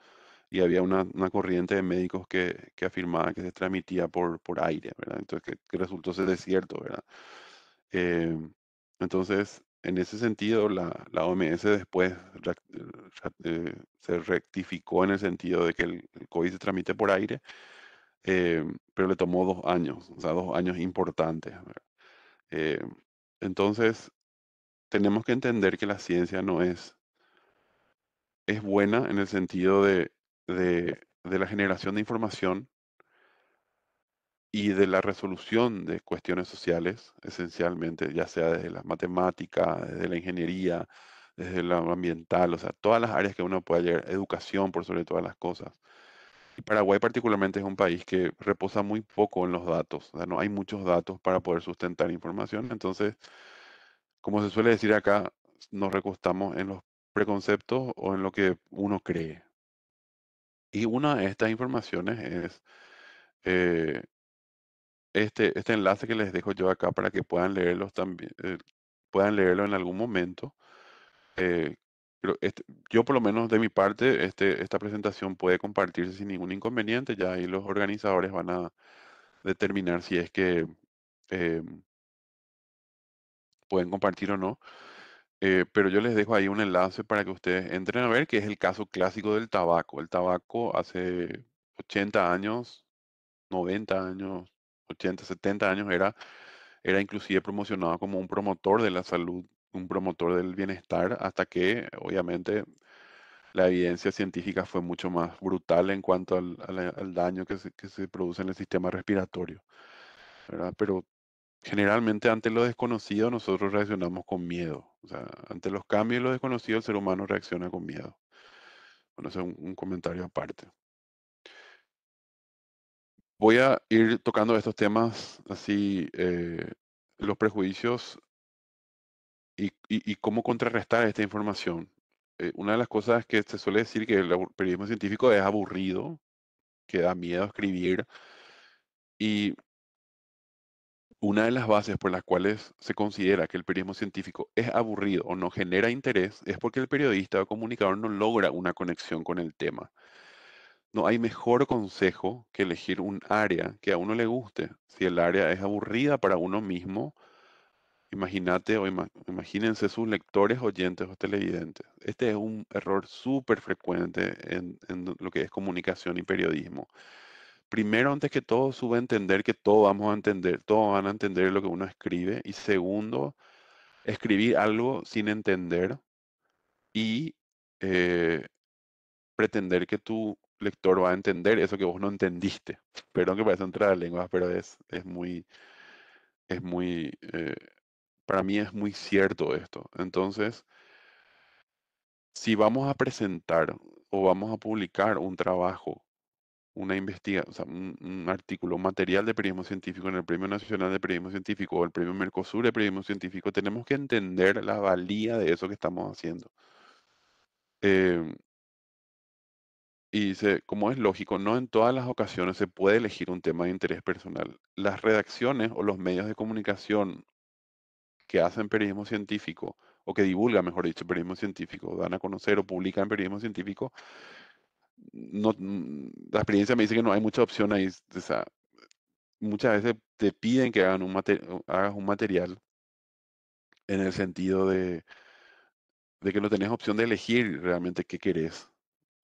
y había una corriente de médicos que afirmaba que se transmitía por aire, ¿verdad? Entonces, que resultó ser desierto, ¿verdad? Eh, entonces, en ese sentido, la OMS después se rectificó en el sentido de que el COVID se transmite por aire, pero le tomó 2 años, o sea, 2 años importantes, ¿verdad? Eh, entonces, tenemos que entender que la ciencia no es buena en el sentido de la generación de información y de la resolución de cuestiones sociales, esencialmente, ya sea desde la matemática, desde la ingeniería, desde lo ambiental, o sea, todas las áreas que uno pueda llegar, educación por sobre todas las cosas. Y Paraguay particularmente es un país que reposa muy poco en los datos, o sea, no hay muchos datos para poder sustentar información, entonces, como se suele decir acá, nos recostamos en los preconceptos o en lo que uno cree. Y una de estas informaciones es eh, este enlace que les dejo yo acá para que puedan leerlos también, puedan leerlo en algún momento. Eh, yo por lo menos de mi parte, esta presentación puede compartirse sin ningún inconveniente. Ya ahí los organizadores van a determinar si es que eh, pueden compartir o no. Pero yo les dejo ahí un enlace para que ustedes entren a ver, que es el caso clásico del tabaco. El tabaco hace 80 años, 90 años, 80, 70 años era inclusive promocionado como un promotor de la salud, un promotor del bienestar, hasta que obviamente la evidencia científica fue mucho más brutal en cuanto al daño que se produce en el sistema respiratorio, ¿verdad? Pero generalmente ante lo desconocido nosotros reaccionamos con miedo, o sea, ante los cambios y lo desconocido el ser humano reacciona con miedo. Bueno, ese es un comentario aparte. Voy a ir tocando estos temas así, los prejuicios y cómo contrarrestar esta información. Una de las cosas que se suele decir que el periodismo científico es aburrido, que da miedo escribir, y una de las bases por las cuales se considera que el periodismo científico es aburrido o no genera interés es porque el periodista o comunicador no logra una conexión con el tema. No hay mejor consejo que elegir un área que a uno le guste. Si el área es aburrida para uno mismo, imagínate o imagínense sus lectores, oyentes o televidentes. Este es un error súper frecuente en lo que es comunicación y periodismo. Primero, antes que todo, subentender que todos vamos a entender, todos van a entender lo que uno escribe. Y segundo, escribir algo sin entender y pretender que tu lector va a entender eso que vos no entendiste. Perdón que parece un trabalengua, pero es muy, para mí es muy cierto esto. Entonces, si vamos a presentar o vamos a publicar un trabajo, una investigación, o sea, un artículo, un material de periodismo científico en el Premio Nacional de Periodismo Científico o el Premio Mercosur de Periodismo Científico, tenemos que entender la valía de eso que estamos haciendo. Eh, como es lógico, no en todas las ocasiones se puede elegir un tema de interés personal. Las redacciones o los medios de comunicación que hacen periodismo científico, o que divulgan, mejor dicho, periodismo científico, dan a conocer o publican periodismo científico, no, la experiencia me dice que no hay mucha opción ahí. O sea, muchas veces te piden que hagas un material en el sentido de que no tenés opción de elegir realmente qué querés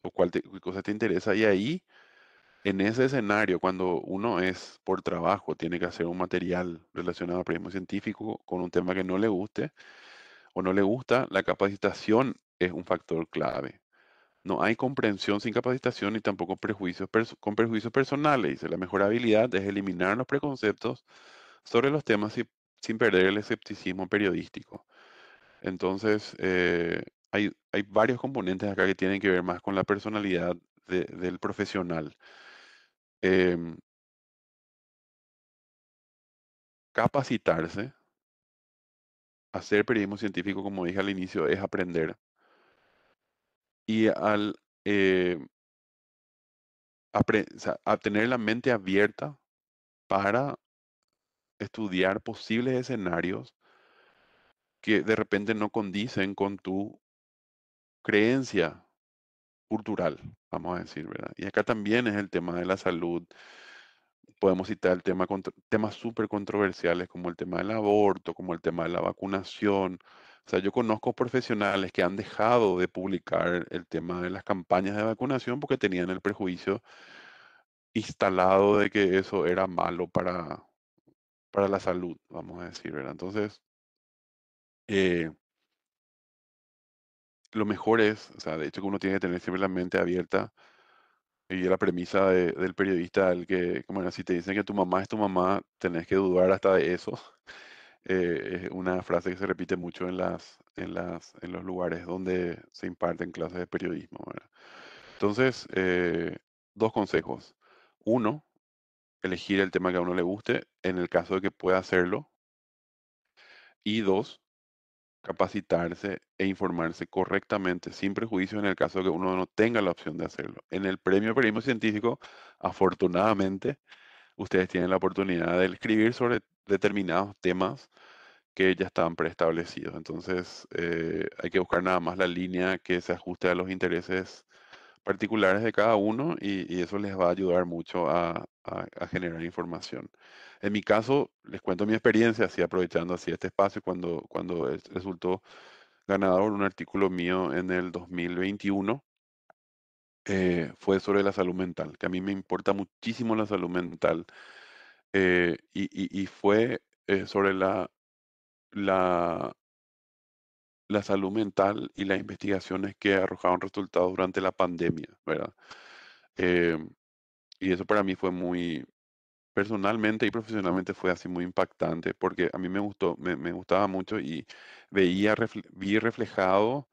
o qué cosa te interesa. Y ahí, en ese escenario, cuando uno es por trabajo, tiene que hacer un material relacionado al periodismo científico con un tema que no le guste o no le gusta, la capacitación es un factor clave. No hay comprensión sin capacitación y tampoco con prejuicios personales. Dice, la mejor habilidad es eliminar los preconceptos sobre los temas sin perder el escepticismo periodístico. Entonces, hay varios componentes acá que tienen que ver más con la personalidad del profesional. Em, Capacitarse, hacer periodismo científico, como dije al inicio, es aprender. Y al o sea, a tener la mente abierta para estudiar posibles escenarios que de repente no condicen con tu creencia cultural, vamos a decir, ¿verdad? Y acá también es el tema de la salud. Podemos citar temas súper controversiales como el tema del aborto, como el tema de la vacunación. O sea, yo conozco profesionales que han dejado de publicar el tema de las campañas de vacunación porque tenían el prejuicio instalado de que eso era malo para la salud, vamos a decir, ¿verdad? Entonces, eh, lo mejor es, o sea, de hecho que uno tiene que tener siempre la mente abierta y la premisa del periodista, el que, como era, si te dicen que tu mamá es tu mamá, tenés que dudar hasta de eso. Es una frase que se repite mucho en los lugares donde se imparten clases de periodismo, ¿verdad? Entonces, dos consejos. Uno, elegir el tema que a uno le guste en el caso de que pueda hacerlo. Y dos, capacitarse e informarse correctamente, sin prejuicios en el caso de que uno no tenga la opción de hacerlo. En el premio Periodismo Científico, afortunadamente, ustedes tienen la oportunidad de escribir sobre determinados temas que ya estaban preestablecidos. Entonces, hay que buscar nada más la línea que se ajuste a los intereses particulares de cada uno y eso les va a ayudar mucho a generar información. En mi caso, les cuento mi experiencia, así aprovechando así este espacio, cuando resultó ganador un artículo mío en el 2021, fue sobre la salud mental, que a mí me importa muchísimo la salud mental, y fue sobre la, la salud mental y las investigaciones que arrojaron resultados durante la pandemia, ¿verdad? Eh, y eso para mí fue muy, personalmente y profesionalmente fue así muy impactante, porque a mí me gustó, me gustaba mucho y vi reflejado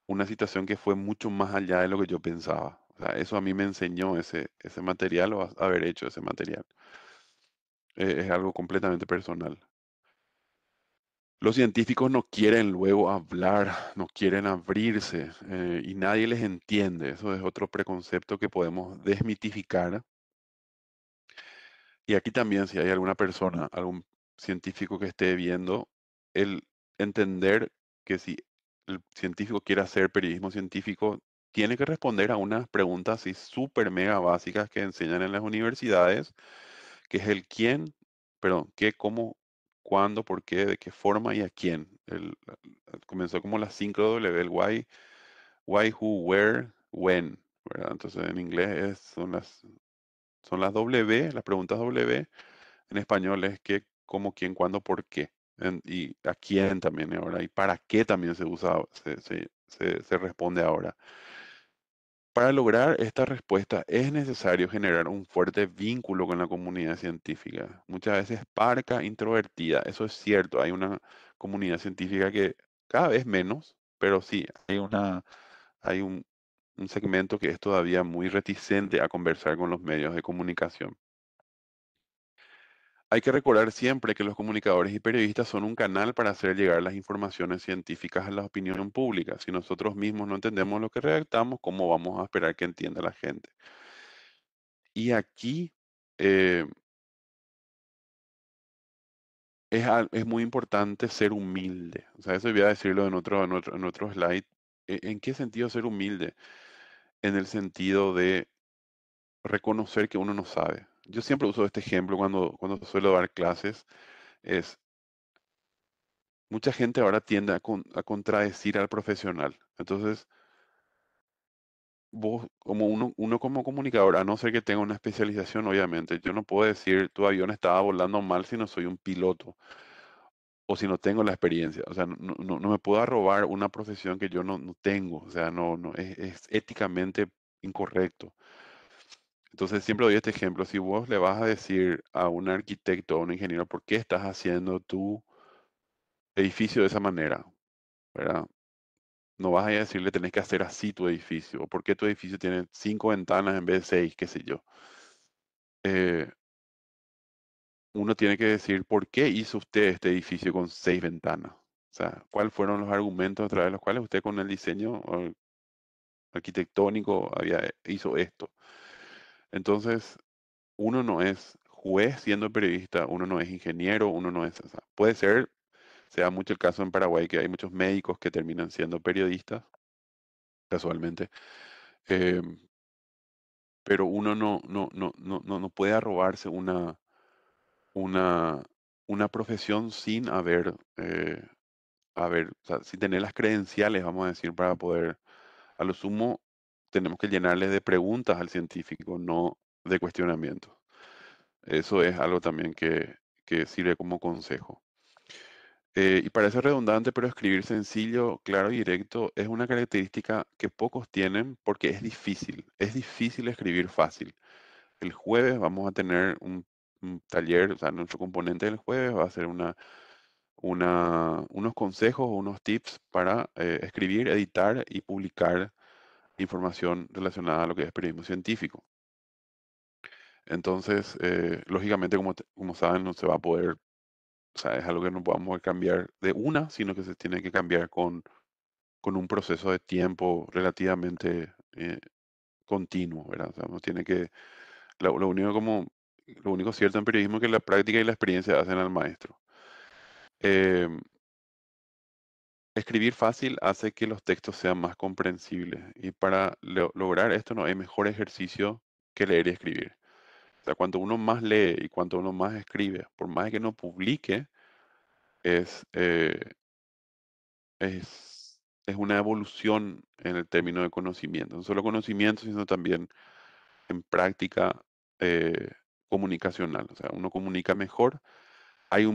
una situación que fue mucho más allá de lo que yo pensaba. O sea, eso a mí me enseñó ese material o haber hecho ese material. Es algo completamente personal. Los científicos no quieren luego hablar, no quieren abrirse, y nadie les entiende. Eso es otro preconcepto que podemos desmitificar. Y aquí también, si hay alguna persona, algún científico que esté viendo, el entender que si el científico quiere hacer periodismo científico, tiene que responder a unas preguntas así súper mega básicas que enseñan en las universidades, que es el quién, perdón, qué, cómo, cuándo, por qué, de qué forma y a quién. Comenzó como las 5 W, el why, who, where, when, ¿verdad? Entonces en inglés son las W, las preguntas W. En español es qué, cómo, quién, cuándo, por qué. Y a quién también ahora. Y para qué también se usa, se responde ahora. Para lograr esta respuesta es necesario generar un fuerte vínculo con la comunidad científica. Muchas veces parca, introvertida, eso es cierto, hay una comunidad científica que cada vez menos, pero sí, hay un segmento que es todavía muy reticente a conversar con los medios de comunicación. Hay que recordar siempre que los comunicadores y periodistas son un canal para hacer llegar las informaciones científicas a la opinión pública. Si nosotros mismos no entendemos lo que redactamos, ¿cómo vamos a esperar que entienda la gente? Y aquí eh, es muy importante ser humilde. O sea, eso voy a decirlo en otro slide. ¿En qué sentido ser humilde? En el sentido de reconocer que uno no sabe. Yo siempre uso este ejemplo cuando suelo dar clases. Es, mucha gente ahora tiende a contradecir al profesional. Entonces, vos, uno como comunicador, a no ser que tenga una especialización, obviamente, yo no puedo decir tu avión estaba volando mal si no soy un piloto o si no tengo la experiencia. O sea, no me puedo robar una profesión que yo no tengo. O sea, es éticamente incorrecto. Entonces, siempre doy este ejemplo. Si vos le vas a decir a un arquitecto o a un ingeniero por qué estás haciendo tu edificio de esa manera, ¿verdad? No vas a decirle tenés que hacer así tu edificio, o por qué tu edificio tiene 5 ventanas en vez de 6, qué sé yo. Eh, Uno tiene que decir por qué hizo usted este edificio con 6 ventanas. O sea, cuáles fueron los argumentos a través de los cuales usted con el diseño arquitectónico hizo esto. Entonces, uno no es juez siendo periodista, uno no es ingeniero, uno no es, o sea, puede ser, se da mucho el caso en Paraguay que hay muchos médicos que terminan siendo periodistas, casualmente, eh, pero uno no puede arrobarse una, una profesión sin o sea, sin tener las credenciales, vamos a decir, para poder, a lo sumo, tenemos que llenarle de preguntas al científico, no de cuestionamientos. Eso es algo también que sirve como consejo. Y parece redundante, pero escribir sencillo, claro y directo es una característica que pocos tienen porque es difícil. Es difícil escribir fácil. El jueves vamos a tener un taller, o sea, nuestro componente del jueves va a ser unos consejos, unos tips para escribir, editar y publicar información relacionada a lo que es periodismo científico. Entonces, lógicamente, como saben, no se va a poder, o sea, es algo que no podamos cambiar de una, sino que se tiene que cambiar con un proceso de tiempo relativamente continuo, ¿verdad? O sea, uno tiene que, lo único lo único cierto en periodismo es que la práctica y la experiencia hacen al maestro. Eh, Escribir fácil hace que los textos sean más comprensibles y para lograr esto no hay mejor ejercicio que leer y escribir. O sea, cuanto uno más lee y cuanto uno más escribe, por más que no publique, es, eh, es una evolución en el término de conocimiento. No solo conocimiento, sino también en práctica eh, comunicacional. O sea, uno comunica mejor. Hay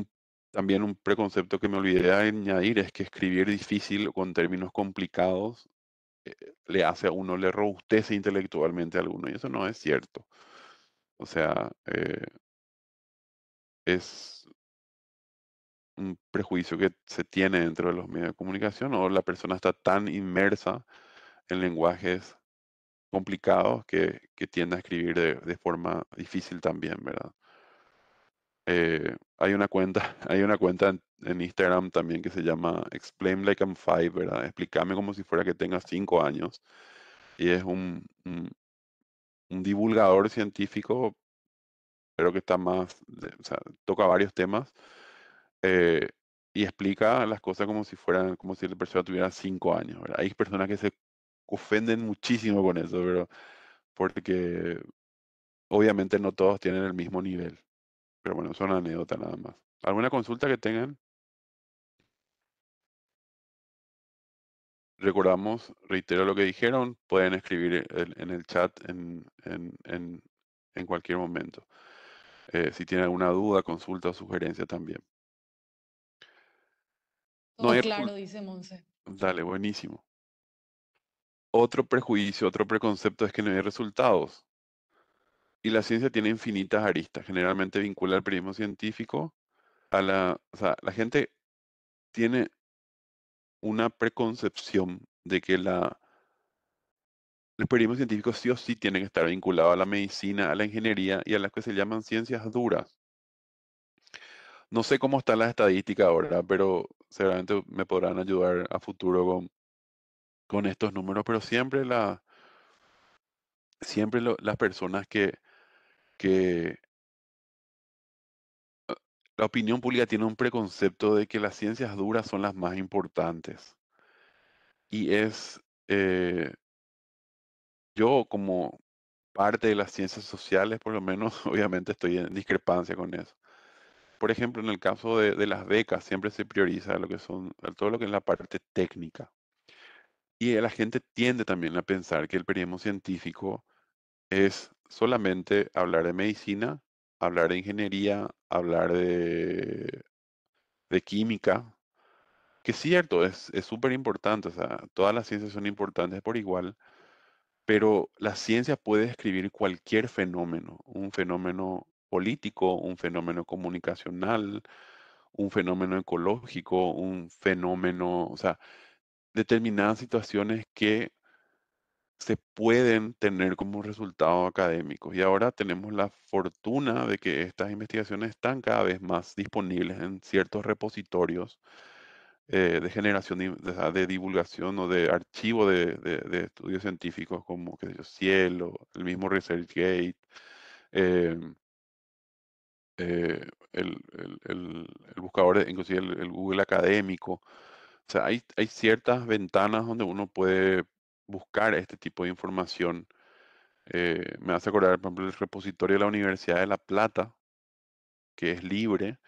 también un preconcepto que me olvidé de añadir, es que escribir difícil o con términos complicados le hace a uno, le robustece intelectualmente a alguno, y eso no es cierto. O sea, es un prejuicio que se tiene dentro de los medios de comunicación, o la persona está tan inmersa en lenguajes complicados que tiende a escribir de forma difícil también, ¿verdad? Hay una cuenta en Instagram también que se llama Explain Like I'm Five, ¿verdad? Explícame como si fuera que tenga 5 años. Y es un divulgador científico, pero que está o sea, toca varios temas eh, y explica las cosas como si fueran, como si la persona tuviera 5 años, ¿verdad? Hay personas que se ofenden muchísimo con eso, pero porque obviamente no todos tienen el mismo nivel. Pero bueno, son anécdotas nada más. ¿Alguna consulta que tengan? Recordamos, reitero lo que dijeron, pueden escribir en el chat en cualquier momento. Si tienen alguna duda, consulta o sugerencia también. No Todo hay... claro, dice Monse. Dale, buenísimo. Otro prejuicio, otro preconcepto es que no hay resultados. Y la ciencia tiene infinitas aristas. Generalmente vincula el periodismo científico a o sea, la gente tiene una preconcepción de que el periodismo científico sí o sí tiene que estar vinculado a la medicina, a la ingeniería y a las que se llaman ciencias duras. No sé cómo está la estadística ahora, pero seguramente me podrán ayudar a futuro con estos números, pero las personas que la opinión pública tiene un preconcepto de que las ciencias duras son las más importantes. Y eh, yo como parte de las ciencias sociales, por lo menos, obviamente estoy en discrepancia con eso. Por ejemplo, en el caso de las becas, siempre se prioriza lo que son, todo lo que es la parte técnica. Y la gente tiende también a pensar que el periodismo científico es solamente hablar de medicina, hablar de ingeniería, hablar de química, que es cierto, es súper importante, o sea, todas las ciencias son importantes por igual, pero la ciencia puede describir cualquier fenómeno, un fenómeno político, un fenómeno comunicacional, un fenómeno ecológico, un fenómeno, o sea, determinadas situaciones que se pueden tener como resultado académicos. Y ahora tenemos la fortuna de que estas investigaciones están cada vez más disponibles en ciertos repositorios de generación o sea, de divulgación o de archivo de estudios científicos como, qué sé yo, Cielo, el mismo ResearchGate, eh, el buscador, inclusive el Google académico. O sea, hay ciertas ventanas donde uno puede buscar este tipo de información. Me hace acordar, por ejemplo, el repositorio de la Universidad de La Plata, que es libre,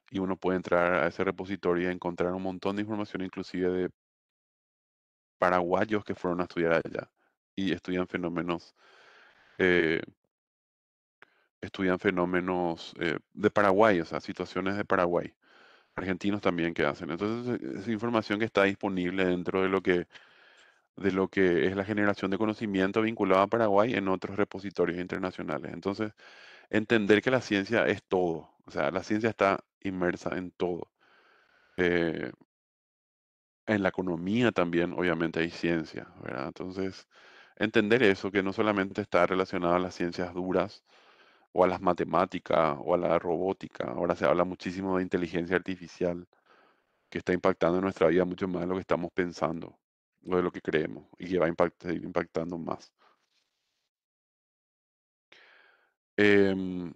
y uno puede entrar a ese repositorio y encontrar un montón de información, inclusive de paraguayos que fueron a estudiar allá y eh, estudian fenómenos de Paraguay, o sea, situaciones de Paraguay. Argentinos también que hacen. Entonces, es información que está disponible dentro de lo que es la generación de conocimiento vinculado a Paraguay en otros repositorios internacionales. Entonces, entender que la ciencia es todo, o sea, la ciencia está inmersa en todo. Eh, en la economía también, obviamente, hay ciencia, ¿verdad? Entonces, entender eso, que no solamente está relacionado a las ciencias duras o a las matemáticas o a la robótica, ahora se habla muchísimo de inteligencia artificial que está impactando en nuestra vida mucho más de lo que estamos pensando o de lo que creemos y que va a seguir impactando más. Em,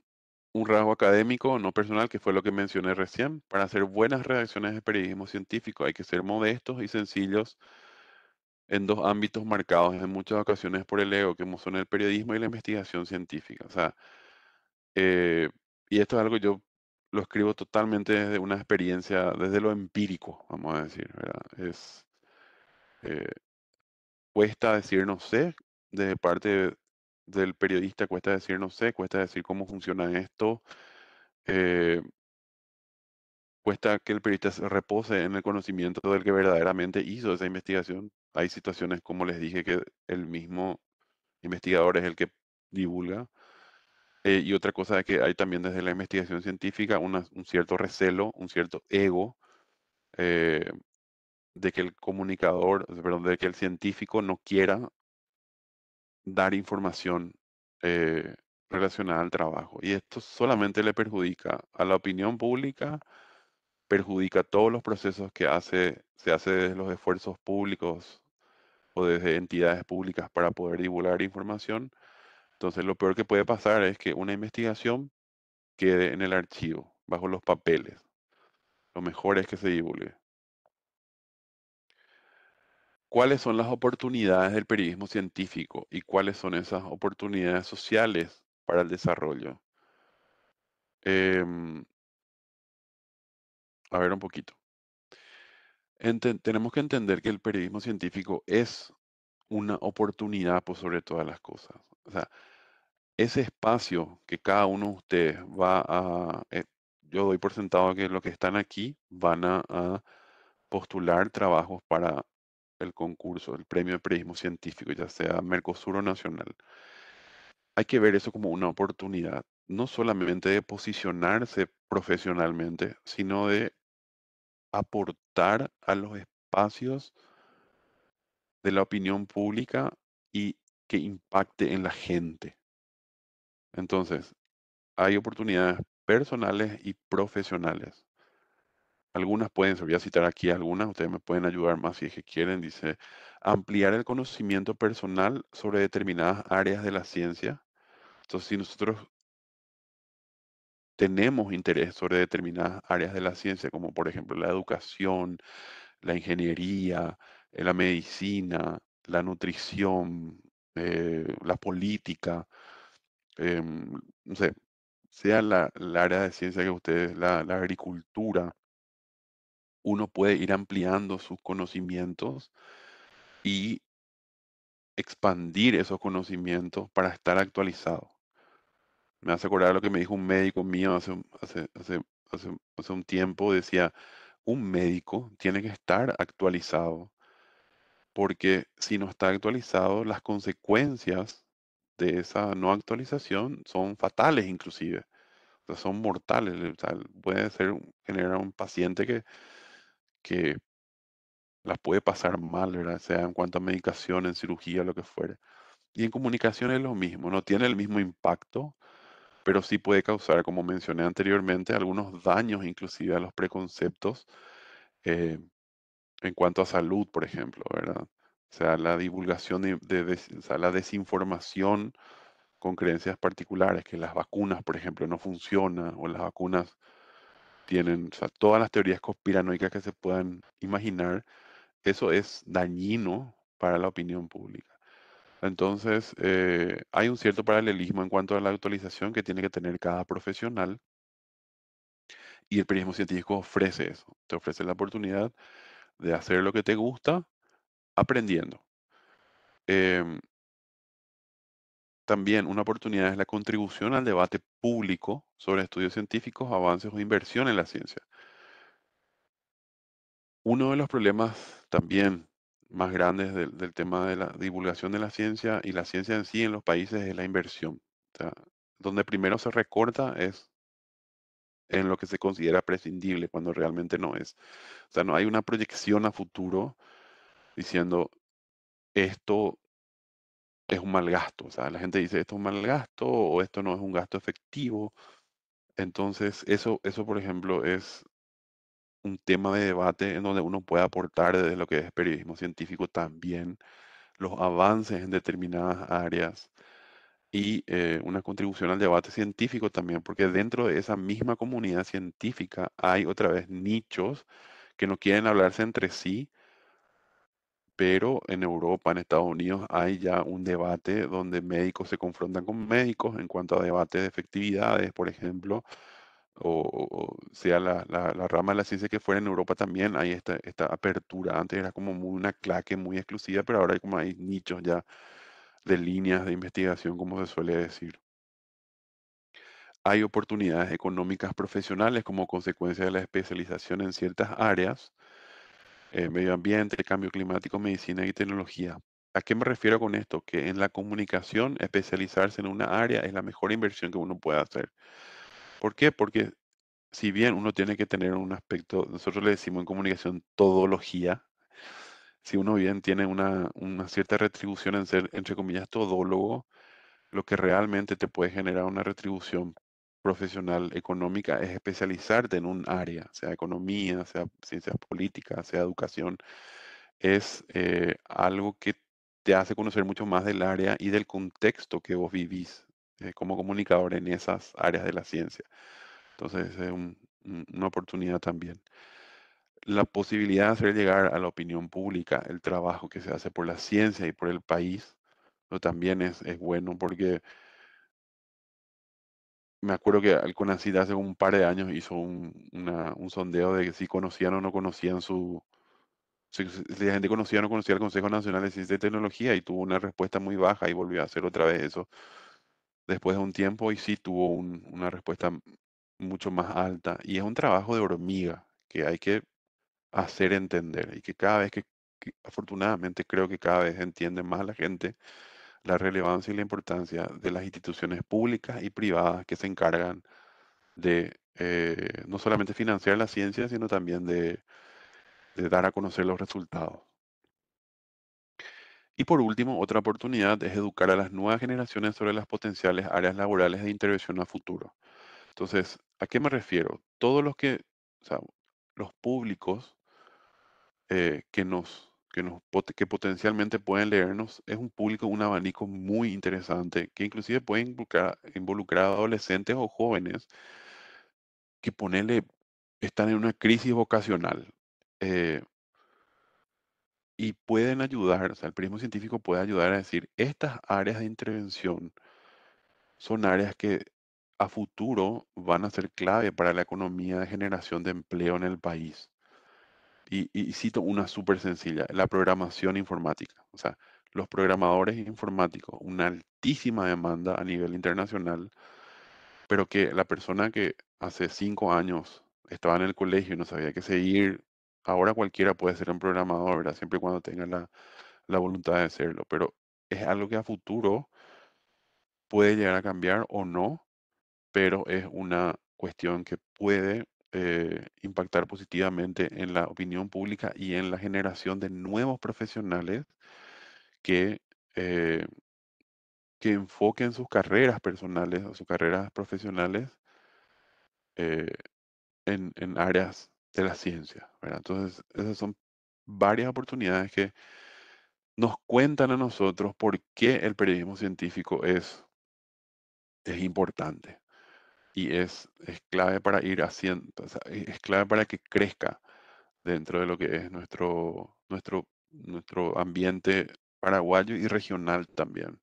un rasgo académico, no personal, que fue lo que mencioné recién. Para hacer buenas redacciones de periodismo científico hay que ser modestos y sencillos en dos ámbitos marcados en muchas ocasiones por el ego, como son el periodismo y la investigación científica. O sea, eh, y esto es algo que yo lo escribo totalmente desde una experiencia, desde lo empírico, vamos a decir, ¿verdad? Eh, cuesta decir no sé, de parte del periodista cuesta decir no sé, cuesta decir cómo funciona esto. eh, Cuesta que el periodista se repose en el conocimiento del que verdaderamente hizo esa investigación. Hay situaciones, como les dije, que el mismo investigador es el que divulga. Y otra cosa es que hay también desde la investigación científica un cierto recelo, un cierto ego eh, de que el comunicador, perdón, de que el científico no quiera dar información eh, relacionada al trabajo. Y esto solamente le perjudica a la opinión pública, perjudica todos los procesos que se hace desde los esfuerzos públicos o desde entidades públicas para poder divulgar información. Entonces, lo peor que puede pasar es que una investigación quede en el archivo, bajo los papeles. Lo mejor es que se divulgue. ¿Cuáles son las oportunidades del periodismo científico y cuáles son esas oportunidades sociales para el desarrollo? Em, a ver un poquito. Tenemos que entender que el periodismo científico es una oportunidad por sobre todas las cosas. O sea, ese espacio que cada uno de ustedes yo doy por sentado que los que están aquí van a postular trabajos para el concurso, el premio de periodismo científico, ya sea Mercosur o nacional, hay que ver eso como una oportunidad, no solamente de posicionarse profesionalmente, sino de aportar a los espacios de la opinión pública y que impacte en la gente. Entonces, hay oportunidades personales y profesionales. Algunas pueden ser, voy a citar aquí algunas, ustedes me pueden ayudar más si es que quieren. Dice, ampliar el conocimiento personal sobre determinadas áreas de la ciencia. Entonces, si nosotros tenemos interés sobre determinadas áreas de la ciencia, como por ejemplo la educación, la ingeniería, la medicina, la nutrición, la política, no sé, sea la área de ciencia que ustedes, la agricultura, uno puede ir ampliando sus conocimientos y expandir esos conocimientos para estar actualizado. Me hace acordar lo que me dijo un médico mío hace un tiempo, decía, un médico tiene que estar actualizado, porque si no está actualizado, las consecuencias de esa no actualización son fatales inclusive, o sea, son mortales, o sea, puede ser, generar un paciente que las puede pasar mal, ¿verdad? Sea en cuanto a medicación, en cirugía, lo que fuere. Y en comunicación es lo mismo, no tiene el mismo impacto, pero sí puede causar, como mencioné anteriormente, algunos daños inclusive a los preconceptos eh, en cuanto a salud, por ejemplo, ¿verdad? O sea, la divulgación o sea, la desinformación con creencias particulares, que las vacunas, por ejemplo, no funcionan o las vacunas tienen, o sea, todas las teorías conspiranoicas que se puedan imaginar, eso es dañino para la opinión pública. Entonces, hay un cierto paralelismo en cuanto a la actualización que tiene que tener cada profesional y el periodismo científico ofrece eso, te ofrece la oportunidad de hacer lo que te gusta aprendiendo. Em, También una oportunidad es la contribución al debate público sobre estudios científicos, avances o inversión en la ciencia. Uno de los problemas también más grandes del tema de la divulgación de la ciencia y la ciencia en sí en los países es la inversión. O sea, donde primero se recorta es en lo que se considera prescindible cuando realmente no es. O sea, no hay una proyección a futuro diciendo esto es un mal gasto. O sea, la gente dice esto es un mal gasto o esto no es un gasto efectivo. Entonces, eso por ejemplo, es un tema de debate en donde uno puede aportar desde lo que es periodismo científico también, los avances en determinadas áreas y una contribución al debate científico también, porque dentro de esa misma comunidad científica hay otra vez nichos que no quieren hablarse entre sí, pero en Europa, en Estados Unidos, hay ya un debate donde médicos se confrontan con médicos en cuanto a debate de efectividades, por ejemplo, o sea la rama de la ciencia que fuera en Europa también hay esta apertura. Antes era como muy una claque muy exclusiva, pero ahora hay como hay nichos ya de líneas de investigación, como se suele decir. Hay oportunidades económicas profesionales como consecuencia de la especialización en ciertas áreas, medio ambiente, cambio climático, medicina y tecnología. ¿A qué me refiero con esto? Que en la comunicación especializarse en una área es la mejor inversión que uno puede hacer. ¿Por qué? Porque si bien uno tiene que tener un aspecto, nosotros le decimos en comunicación todología, si uno bien tiene una cierta retribución en ser, entre comillas, todólogo, lo que realmente te puede generar una retribución profesional económica es especializarte en un área, sea economía, sea ciencias políticas, sea educación. Es algo que te hace conocer mucho más del área y del contexto que vos vivís como comunicador en esas áreas de la ciencia. Entonces, es una oportunidad también. La posibilidad de hacer llegar a la opinión pública el trabajo que se hace por la ciencia y por el país, pero también es bueno porque me acuerdo que el CONACYT hace un par de años hizo un sondeo de si conocían o no conocían si la gente conocía o no conocía el Consejo Nacional de Ciencia y Tecnología y tuvo una respuesta muy baja y volvió a hacer otra vez eso después de un tiempo y sí tuvo una respuesta mucho más alta. Y es un trabajo de hormiga que hay que hacer entender y que cada vez que que afortunadamente creo que cada vez entiende más la gente la relevancia y la importancia de las instituciones públicas y privadas que se encargan de no solamente financiar la ciencia, sino también de dar a conocer los resultados. Y por último, otra oportunidad es educar a las nuevas generaciones sobre las potenciales áreas laborales de intervención a futuro. Entonces, ¿a qué me refiero? Todos los que, o sea, los públicos que potencialmente pueden leernos es un público, un abanico muy interesante, que inclusive puede involucrar a adolescentes o jóvenes que ponele, están en una crisis vocacional. eh, y pueden ayudar, o sea, el periodismo científico puede ayudar a decir, estas áreas de intervención son áreas que a futuro van a ser clave para la economía de generación de empleo en el país. Y cito una súper sencilla, la programación informática. O sea, los programadores informáticos, una altísima demanda a nivel internacional, pero que la persona que hace 5 años estaba en el colegio y no sabía qué seguir, ahora cualquiera puede ser un programador, ¿verdad? Siempre y cuando tenga la voluntad de serlo. Pero es algo que a futuro puede llegar a cambiar o no, pero es una cuestión que puede impactar positivamente en la opinión pública y en la generación de nuevos profesionales que, eh, que enfoquen sus carreras personales o sus carreras profesionales eh, en áreas de la ciencia, ¿verdad? Entonces, esas son varias oportunidades que nos cuentan a nosotros por qué el periodismo científico es importante. Y es clave para ir haciendo, o sea, es clave para que crezca dentro de lo que es nuestro ambiente paraguayo y regional también.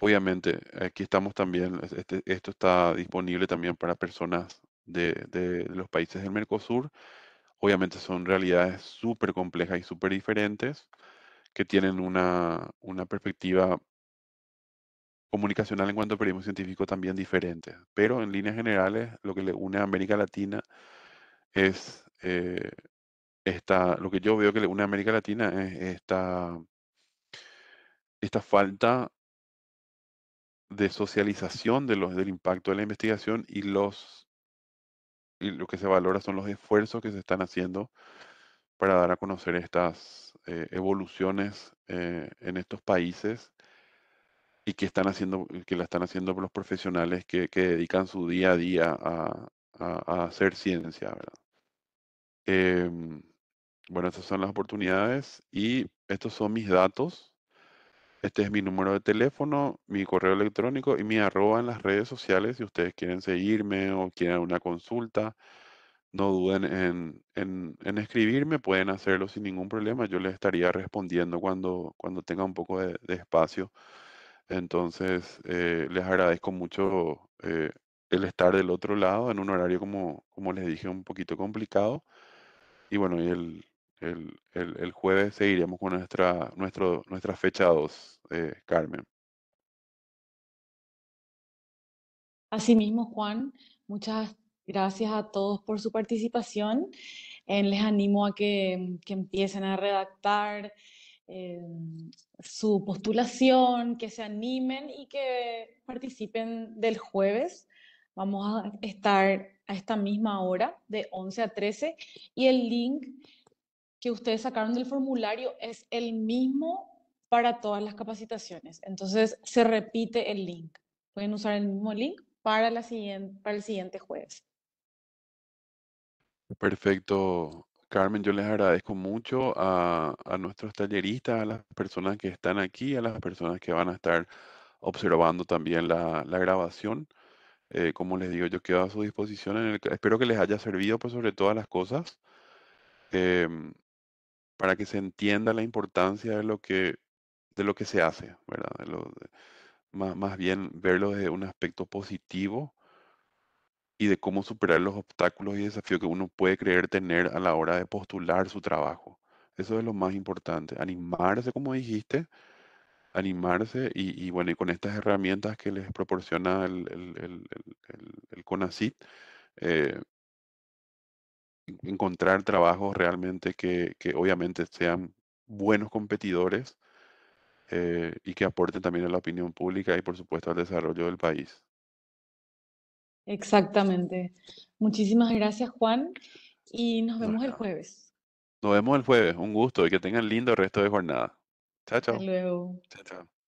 Obviamente, aquí estamos también, esto está disponible también para personas de los países del Mercosur. Obviamente son realidades súper complejas y súper diferentes que tienen una perspectiva comunicacional en cuanto a periodismo científico también diferente. Pero en líneas generales, lo que le une a América Latina es lo que yo veo que le une a América Latina es esta falta de socialización del impacto de la investigación y lo que se valora son los esfuerzos que se están haciendo para dar a conocer estas evoluciones en estos países y que la están haciendo los profesionales que dedican su día a día a hacer ciencia, ¿verdad? Em, bueno, estas son las oportunidades y estos son mis datos. Este es mi número de teléfono, mi correo electrónico y mi arroba en las redes sociales. Si ustedes quieren seguirme o quieren una consulta, no duden en escribirme, pueden hacerlo sin ningún problema. Yo les estaría respondiendo cuando tenga un poco de espacio. Entonces, les agradezco mucho el estar del otro lado en un horario como les dije, un poquito complicado. Y bueno, el jueves seguiremos con nuestra fecha 2, Carmen. Asimismo, Juan, muchas gracias a todos por su participación. Les animo a que empiecen a redactar eh, su postulación, que se animen y que participen del jueves. Vamos a estar a esta misma hora, de 11 a 13, y el link que ustedes sacaron del formulario es el mismo para todas las capacitaciones. Entonces, se repite el link. Pueden usar el mismo link para el siguiente jueves. Perfecto, Carmen, yo les agradezco mucho a nuestros talleristas, a las personas que están aquí, a las personas que van a estar observando también la grabación. Como les digo, yo quedo a su disposición. Espero que les haya servido por sobre todas las cosas, em, para que se entienda la importancia de lo que se hace, ¿verdad? Más bien verlo desde un aspecto positivo y de cómo superar los obstáculos y desafíos que uno puede creer tener a la hora de postular su trabajo. Eso es lo más importante. Animarse, como dijiste, animarse y bueno, y con estas herramientas que les proporciona el CONACYT, eh, encontrar trabajos realmente que obviamente sean buenos competidores y que aporten también a la opinión pública y por supuesto al desarrollo del país. Exactamente. Muchísimas gracias, Juan, y nos No es vemos el nada. jueves. Nos vemos el jueves, un gusto y que tengan lindo resto de jornada. Chao, Hasta chao. luego. Chao, chao.